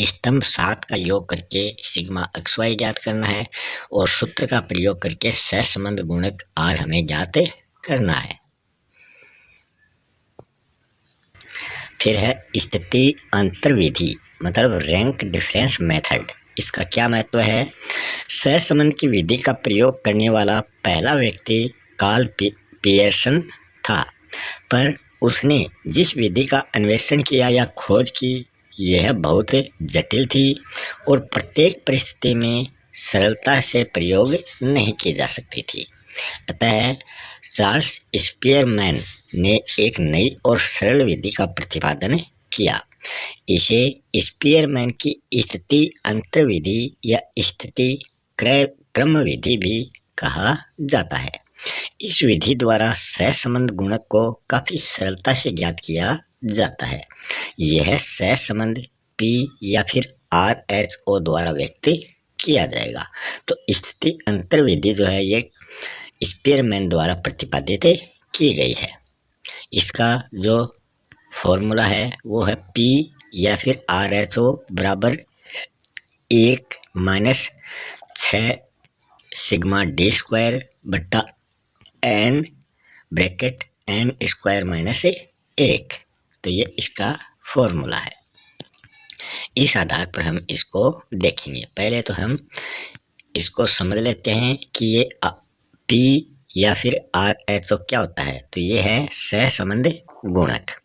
स्तंभ 7 का योग करके सिग्मा एक्स वाई ज्ञात करना है और सूत्र का प्रयोग करके सहसंबंध गुणक R हमें ज्ञात करना है। फिर है स्थिति अंतर विधि, मतलब रैंक डिफरेंस मेथड। इसका क्या महत्व है? सहसंबंध की विधि का प्रयोग करने वाला पहला व्यक्ति कार्ल पियर्सन था, पर उसने जिस विधि का अन्वेषण किया या खोज की यह बहुत जटिल थी और प्रत्येक परिस्थिति में सरलता से प्रयोग नहीं की जा सकती थी। अतः चार्ल्स स्पीयरमैन ने एक नई और सरल विधि का प्रतिपादन किया। इसे स्पीयरमैन की स्थिति अंतर विधि या स्थिति क्रम विधि भी कहा जाता है। इस विधि द्वारा सहसंबंध गुणक को काफी सरलता से ज्ञात किया जाता है। यह सहसंबंध P या फिर RHO द्वारा व्यक्त किया जाएगा। तो स्थिति अंतर विधि जो है ये स्पीयरमैन द्वारा प्रतिपादित की गई है। इसका जो फॉर्मूला है वो है P या फिर RHO बराबर 1 माइनस 6 सिग्मा D स्क्वायर बट्टा N bracket N square minus 1। तो ये इसका फॉर्मूला है। इस आधार पर हम इसको देखेंगे। पहले तो हम इसको समझ लेते हैं कि ये P या फिर RHO क्या होता है। तो ये है सहसंबंध गुणक।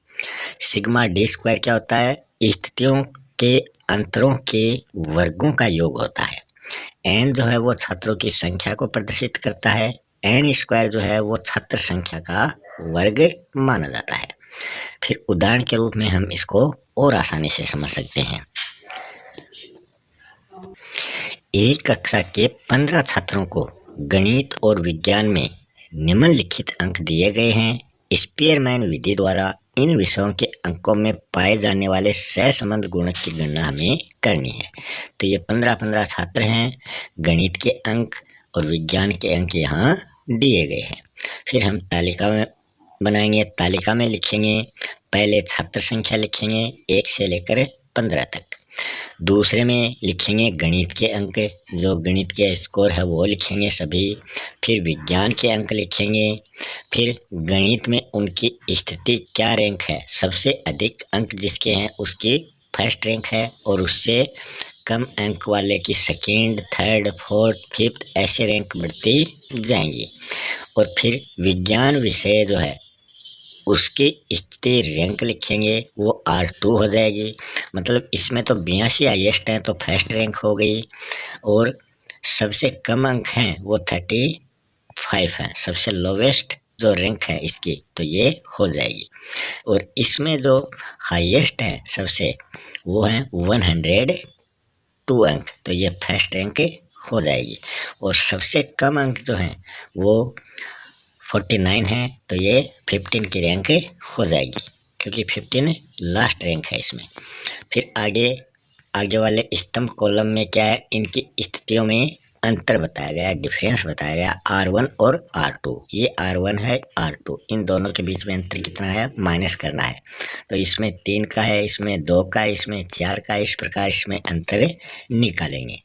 सिग्मा D स्क्वायर क्या होता है? स्थितियों के अंतरों के वर्गों का योग होता है। N जो है वो छात्रों की संख्या को प्रदर्शित करता है। N स्क्वायर जो है वो छात्र संख्या का वर्ग माना जाता है। फिर उदाहरण के रूप में हम इसको और आसानी से समझ सकते हैं। एक कक्षा के 15 छात्रों को गणित और विज्ञान में निम्नलिखित अंक दिए गए हैं। स्पीयरमैन विधि द्वारा इन विषयों के अंकों में पाए जाने वाले सहसंबंध गुणक की गणना हमें करनी है। तो ये 15 छात्र हैं। गणित के अंक और विज्ञान के अंक यहाँ दिए गए हैं। फिर हम तालिका में बनाएंगे। तालिका में लिखेंगे, पहले छात्र संख्या लिखेंगे 1 से लेकर 15 तक। दूसरे में लिखेंगे गणित के अंक, जो गणित के स्कोर है वो लिखेंगे सभी। फिर विज्ञान के अंक लिखेंगे। फिर गणित में उनकी स्थिति क्या रैंक है, सबसे अधिक अंक जिसके हैं उसकी फर्स्ट रैंक है और उससे कम अंक वाले की सेकेंड, थर्ड, फोर्थ, फिफ्थ ऐसे रैंक बढ़ती जाएंगी। और फिर विज्ञान विषय जो है उसकी स्थिति रैंक लिखेंगे, वो R2 हो जाएगी। मतलब इसमें तो 82 हाईएस्ट हैं तो फर्स्ट रैंक हो गई, और सबसे कम अंक हैं वो 35 हैं, सबसे लोवेस्ट जो रैंक है इसकी तो ये हो जाएगी। और इसमें जो हाईएस्ट है सबसे वो है 102 अंक, तो ये फर्स्ट रैंक हो जाएगी। और सबसे कम अंक जो हैं वो 49 है, तो ये 15 की रैंक हो जाएगी, क्योंकि 15 लास्ट रैंक है इसमें। फिर आगे वाले स्तंभ कॉलम में क्या है, इनकी स्थितियों में अंतर बताया गया, डिफरेंस बताया गया, R1 और R2। ये R1 है, R2, इन दोनों के बीच में अंतर कितना है माइनस करना है। तो इसमें 3 का है, इसमें 2 का है, इसमें 4 का है, इस प्रकार इसमें अंतर निकालेंगे।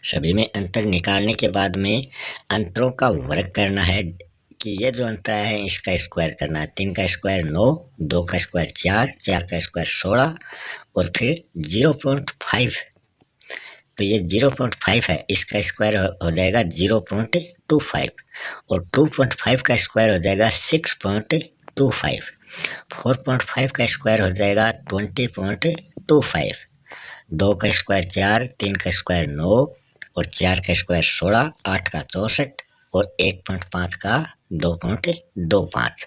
सभी में अंतर निकालने के बाद में अंतरों का वर्ग करना है कि ये जो अंतर है इसका स्क्वायर करना है। 3 का स्क्वायर 9, 2 का स्क्वायर 4, 4 का स्क्वायर 16 और फिर 0.5, तो ये 0.5 है, इसका स्क्वायर हो जाएगा 0.25 और 2.5 का स्क्वायर हो जाएगा 6.25, 4.5 का स्क्वायर हो जाएगा 20.25, 2 का स्क्वायर 4, 3 का स्क्वायर 9 और 4 का स्क्वायर 16, 8 का 64 और 1.5 का 2.25।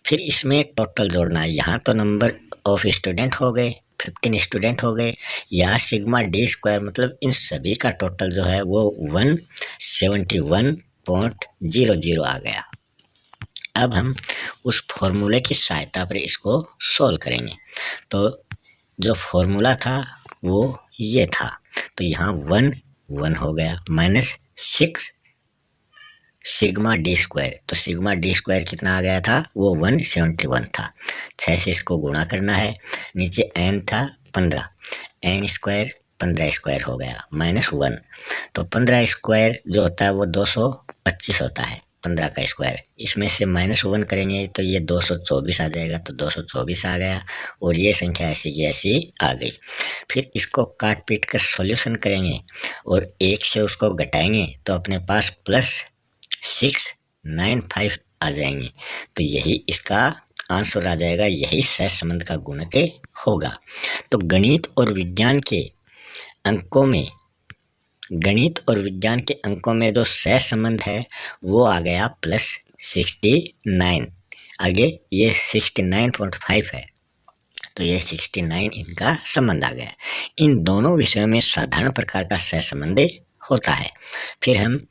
फिर इसमें टोटल जोड़ना है। यहाँ तो नंबर ऑफ स्टूडेंट हो गए, 15 स्टूडेंट हो गए। यहाँ सिग्मा डी स्क्वायर मतलब इन सभी का टोटल जो है वो 171.00 आ गया। अब हम उस फॉर्मूले की सहायता पर इसको सोल्व करेंगे। तो जो फॉर्मूला था वो ये था, तो यहाँ 1 हो गया माइनस 6 सिग्मा डी स्क्वायर, तो सिग्मा डी स्क्वायर कितना आ गया था, वो 171 था। 6 से इसको गुणा करना है, नीचे n था 15, n स्क्वायर 15 स्क्वायर हो गया माइनस 1, तो 15 स्क्वायर जो होता है वो 225 होता है, 15 का स्क्वायर। इसमें से -1 करेंगे तो ये 224 आ जाएगा, तो 224 आ गया और ये संख्या ऐसी की ऐसी आ गई। फिर इसको काट पीट कर सॉल्यूशन करेंगे और 1 से उसको घटाएंगे तो अपने पास +695 आ जाएंगे, तो यही इसका आंसर आ जाएगा, यही सहसंबंध का गुणक होगा। तो गणित और विज्ञान के अंकों में जो सहसंबंध है वो आ गया +69। आगे ये 69.5 है, तो ये 69 इनका संबंध आ गया। इन दोनों विषयों में साधारण प्रकार का सहसंबंध होता है। फिर हम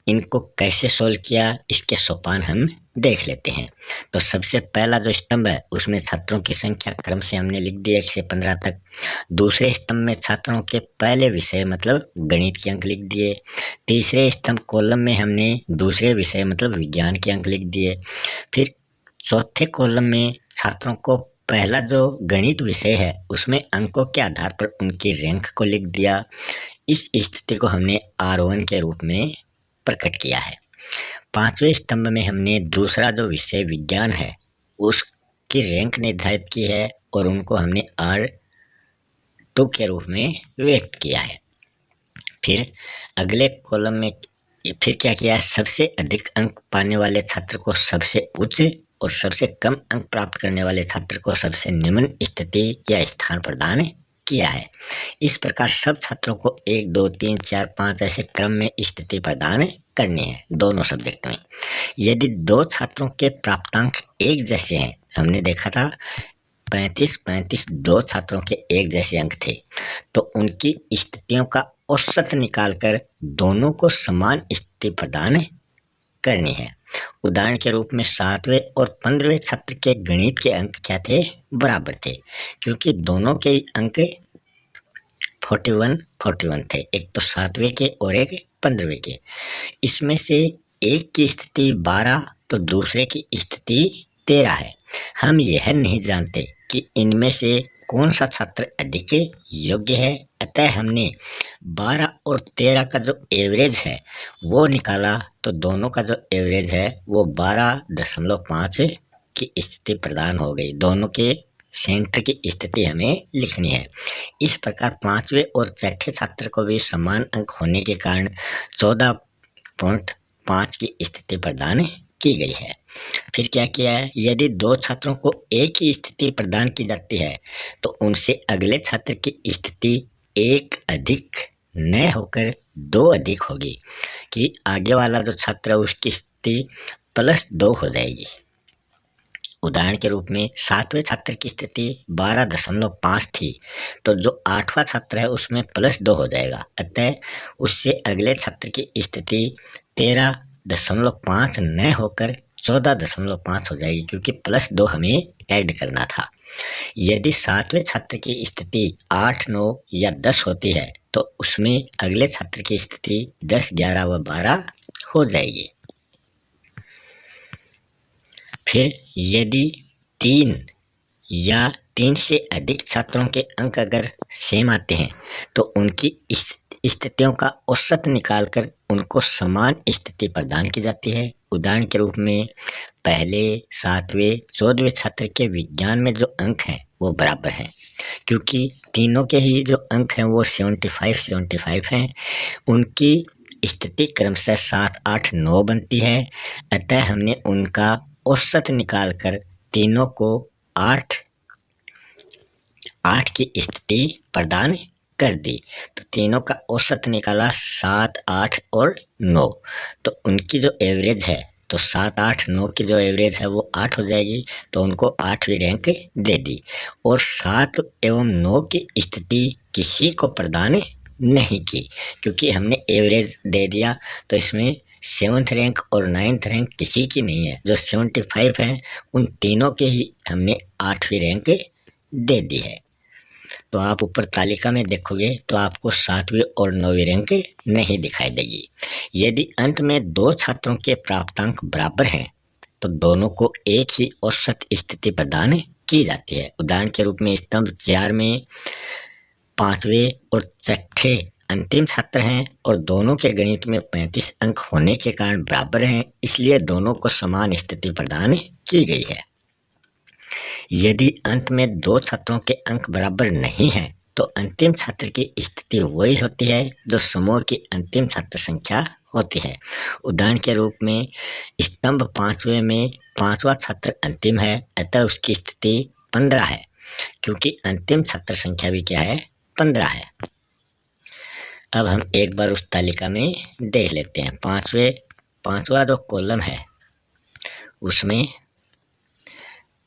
इनको कैसे सोल्व किया, इसके सोपान हम देख लेते हैं। तो सबसे पहला जो स्तंभ है उसमें छात्रों की संख्या क्रम से हमने लिख दी 1 से 15 तक। दूसरे स्तंभ में छात्रों के पहले विषय मतलब गणित के अंक लिख दिए। तीसरे स्तंभ कॉलम में हमने दूसरे विषय मतलब विज्ञान के अंक लिख दिए। फिर चौथे कॉलम में छात्रों को पहला जो गणित विषय है उसमें अंकों के आधार पर उनकी रैंक को लिख दिया। इस स्थिति को हमने R1 के रूप में प्रकट किया है। पांचवें स्तंभ में हमने दूसरा जो विषय विज्ञान है उसकी रैंक निर्धारित की है और उनको हमने R2 के रूप में व्यक्त किया है। फिर अगले कॉलम में फिर क्या किया है, सबसे अधिक अंक पाने वाले छात्र को सबसे उच्च और सबसे कम अंक प्राप्त करने वाले छात्र को सबसे निम्न स्थिति या स्थान प्रदान किया है। इस प्रकार सब छात्रों को 1, 2, 3, 4, 5 ऐसे क्रम में स्थिति प्रदान करनी है दोनों सब्जेक्ट में। यदि दो छात्रों के प्राप्तांक एक जैसे हैं, हमने देखा था 35-35 दो छात्रों के एक जैसे अंक थे, तो उनकी स्थितियों का औसत निकालकर दोनों को समान स्थिति प्रदान करनी है। उदाहरण के रूप में 7वें और 15वें छात्र के गणित के अंक क्या थे, बराबर थे, क्योंकि दोनों के अंक 41 थे, एक तो 7वें के और एक 15वें के। इसमें से एक की स्थिति 12 तो दूसरे की स्थिति 13 है। हम यह नहीं जानते कि इनमें से कौन सा छात्र अधिक योग्य है, अतः हमने 12 और 13 का जो एवरेज है वो निकाला, तो दोनों का जो एवरेज है वो 12.5 की स्थिति प्रदान हो गई। दोनों के सेंटर की स्थिति हमें लिखनी है। इस प्रकार 5वें और 6ठे छात्र को भी समान अंक होने के कारण 5 की स्थिति प्रदान की गई है। फिर क्या किया है, यदि दो छात्रों को एक ही स्थिति प्रदान की जाती है तो उनसे अगले छात्र की स्थिति एक अधिक न होकर 2 अधिक होगी, कि आगे वाला जो छात्र है उसकी स्थिति +2 हो जाएगी। उदाहरण के रूप में 7वें छात्र की स्थिति 12.5 थी, तो जो 8वां छात्र है उसमें +2 हो जाएगा, अतः उससे अगले छात्र की स्थिति 13.5 न होकर 14.5 हो जाएगी, क्योंकि +2 हमें ऐड करना था। यदि 7वें छात्र की स्थिति 8, 9 या 10 होती है तो उसमें अगले छात्र की स्थिति 10, 11 व 12 हो जाएगी। फिर यदि 3 या 3 से अधिक छात्रों के अंक अगर सेम आते हैं तो उनकी स्थितियों का औसत निकालकर उनको समान स्थिति प्रदान की जाती है। उदाहरण के रूप में पहले 7वें 14वें छात्र के विज्ञान में जो अंक हैं वो बराबर हैं, क्योंकि तीनों के ही जो अंक हैं वो 75 हैं। उनकी स्थिति क्रमशः 7, 8, 9 बनती है, अतः हमने उनका औसत निकालकर तीनों को 8 की स्थिति प्रदान कर दी। तो तीनों का औसत निकाला 7, 8 और 9, तो उनकी जो एवरेज है तो 7, 8, 9 की जो एवरेज है वो 8 हो जाएगी, तो उनको 8वीं रैंक दे दी। और 7 एवं 9 की स्थिति किसी को प्रदान नहीं की, क्योंकि हमने एवरेज दे दिया, तो इसमें 7th रैंक और 9th रैंक किसी की नहीं है। जो 75 हैं उन तीनों के ही हमने 8वीं रैंक दे दी है। तो आप ऊपर तालिका में देखोगे तो आपको 7वीं और 9वीं रैंक नहीं दिखाई देगी। यदि अंत में 2 छात्रों के प्राप्तांक बराबर हैं तो दोनों को एक ही औसत स्थिति प्रदान की जाती है। उदाहरण के रूप में स्तंभ 4 में 5वें और 6ठे अंतिम छात्र हैं और दोनों के गणित में 35 अंक होने के कारण बराबर हैं, इसलिए दोनों को समान स्थिति प्रदान की गई है। यदि अंत में 2 छात्रों के अंक बराबर नहीं हैं तो अंतिम छात्र की स्थिति वही होती है जो समूह की अंतिम छात्र संख्या होती है। उदाहरण के रूप में स्तंभ 5वें में 5वां छात्र अंतिम है, अतः उसकी स्थिति 15 है, क्योंकि अंतिम छात्र संख्या भी क्या है, 15 है। अब हम एक बार उस तालिका में देख लेते हैं। 5वां जो कॉलम है उसमें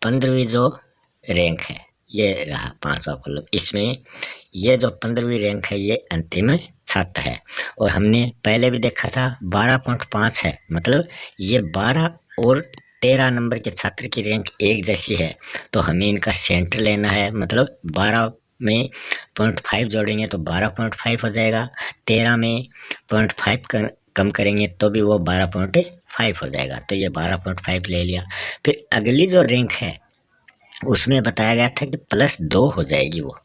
15वीं जो रैंक है ये रहा 5वां कॉलम। इसमें ये जो 15वीं रैंक है ये अंतिम छात्र है, और हमने पहले भी देखा था 12.5 है, मतलब ये 12 और 13 नंबर के छात्र की रैंक एक जैसी है, तो हमें इनका सेंटर लेना है। मतलब 12 में 0.5 जोड़ेंगे तो 12.5 हो जाएगा, 13 में 0.5 कम करेंगे तो भी वो 12.5 हो जाएगा, तो ये 12.5 ले लिया। फिर अगली जो रैंक है उसमें बताया गया था कि +2 हो जाएगी वो,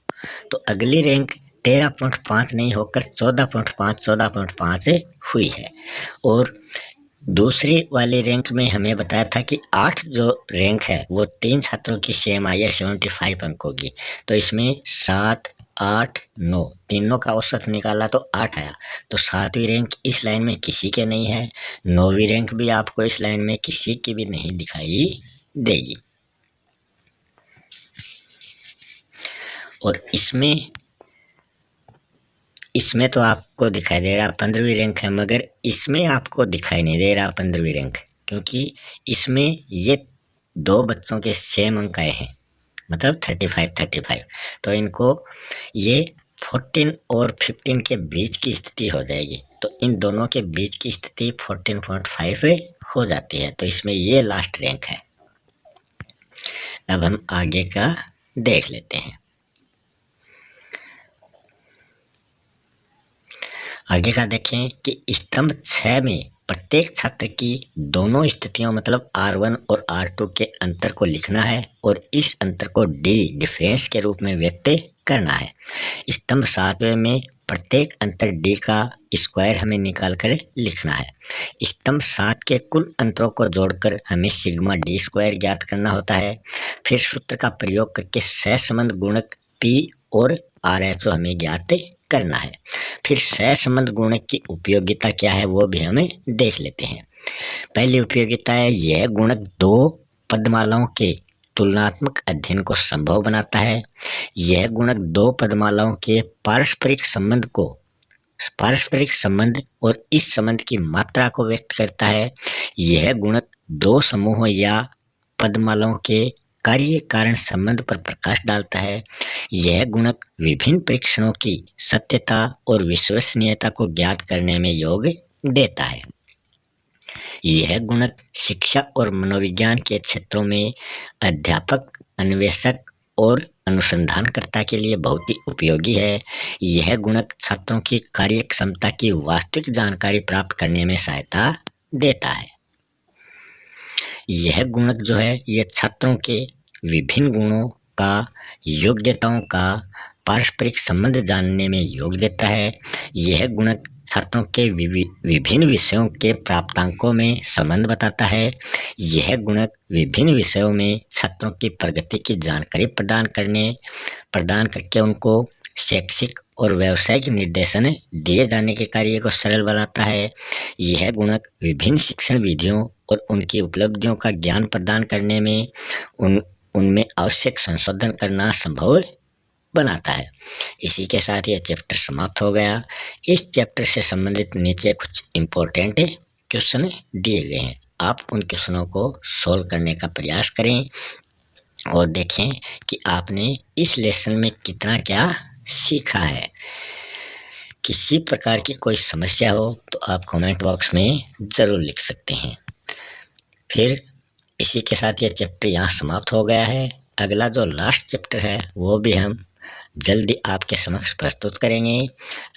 तो अगली रैंक 13.5 नहीं होकर 14.5 हुई है। और दूसरी वाली रैंक में हमें बताया था कि 8 जो रैंक है वो 3 छात्रों की सेम आई है, 75 अंक होगी, तो इसमें 7, 8, 9 तीनों का औसत निकाला तो 8 आया, तो 7वीं रैंक इस लाइन में किसी के नहीं है, 9वीं रैंक भी आपको इस लाइन में किसी की भी नहीं दिखाई देगी। और इसमें तो आपको दिखाई दे रहा 15वीं रैंक है, मगर इसमें आपको दिखाई नहीं दे रहा 15वीं रैंक, क्योंकि इसमें ये 2 बच्चों के सेम अंक आए हैं, मतलब 35, तो इनको ये 14 और 15 के बीच की स्थिति हो जाएगी, तो इन दोनों के बीच की स्थिति 14.5 हो जाती है, तो इसमें ये लास्ट रैंक है। अब हम आगे का देख लेते हैं। आगे का देखें कि स्तंभ 6 में प्रत्येक छात्र की दोनों स्थितियों मतलब R1 और R2 के अंतर को लिखना है और इस अंतर को डिफरेंस के रूप में व्यक्त करना है। स्तंभ 7 में प्रत्येक अंतर D का स्क्वायर हमें निकाल कर लिखना है। स्तंभ 7 के कुल अंतरों को जोड़कर हमें सिग्मा D स्क्वायर ज्ञात करना होता है। फिर सूत्र का प्रयोग करके सहसंबंध गुणक P और RH हमें ज्ञात करना है। फिर सहसंबंध गुणक की उपयोगिता क्या है वो भी हमें देख लेते हैं। पहली उपयोगिता है, यह गुणक दो पदमालाओं के तुलनात्मक अध्ययन को संभव बनाता है। यह गुणक दो पदमालाओं के पारस्परिक संबंध और इस संबंध की मात्रा को व्यक्त करता है। यह गुणक दो समूहों या पदमालाओं के कार्य कारण संबंध पर प्रकाश डालता है। यह गुणक विभिन्न परीक्षणों की सत्यता और विश्वसनीयता को ज्ञात करने में योग देता है। यह गुणक शिक्षा और मनोविज्ञान के क्षेत्रों में अध्यापक, अन्वेषक और अनुसंधानकर्ता के लिए बहुत ही उपयोगी है। यह गुणक छात्रों की कार्य क्षमता की वास्तविक जानकारी प्राप्त करने में सहायता देता है। यह गुणक जो है ये छात्रों के विभिन्न गुणों का, योग्यताओं का पारस्परिक संबंध जानने में योग देता है। यह गुणक छात्रों के विभिन्न विषयों के प्राप्तांकों में संबंध बताता है। यह गुणक विभिन्न विषयों में छात्रों की प्रगति की जानकारी प्रदान करके उनको शैक्षिक और व्यावसायिक निर्देशन दिए जाने के कार्य को सरल बनाता है। यह गुणक विभिन्न शिक्षण विधियों और उनकी उपलब्धियों का ज्ञान प्रदान करने में उनमें आवश्यक संशोधन करना संभव बनाता है। इसी के साथ यह चैप्टर समाप्त हो गया। इस चैप्टर से संबंधित नीचे कुछ इम्पोर्टेंट क्वेश्चन दिए गए हैं, आप उन क्वेश्चनों को सॉल्व करने का प्रयास करें और देखें कि आपने इस लेसन में कितना क्या सीखा है। किसी प्रकार की कोई समस्या हो तो आप कमेंट बॉक्स में ज़रूर लिख सकते हैं। फिर इसी के साथ यह चैप्टर यहाँ समाप्त हो गया है। अगला जो लास्ट चैप्टर है वो भी हम जल्दी आपके समक्ष प्रस्तुत करेंगे।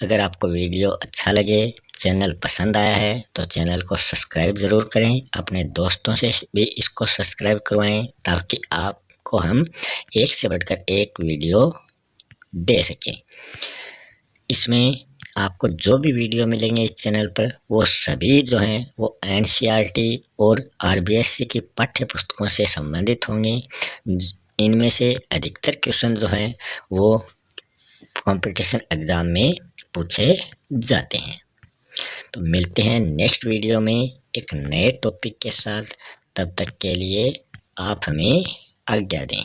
अगर आपको वीडियो अच्छा लगे, चैनल पसंद आया है तो चैनल को सब्सक्राइब ज़रूर करें। अपने दोस्तों से भी इसको सब्सक्राइब करवाएं ताकि आपको हम एक से बढ़कर एक वीडियो दे सकें। इसमें आपको जो भी वीडियो मिलेंगे इस चैनल पर वो सभी जो हैं वो एनसीईआरटी और आरबीएससी की पाठ्य पुस्तकों से संबंधित होंगे। इनमें से अधिकतर क्वेश्चन जो हैं वो कंपटीशन एग्ज़ाम में पूछे जाते हैं। तो मिलते हैं नेक्स्ट वीडियो में एक नए टॉपिक के साथ। तब तक के लिए आप हमें आज्ञा दें।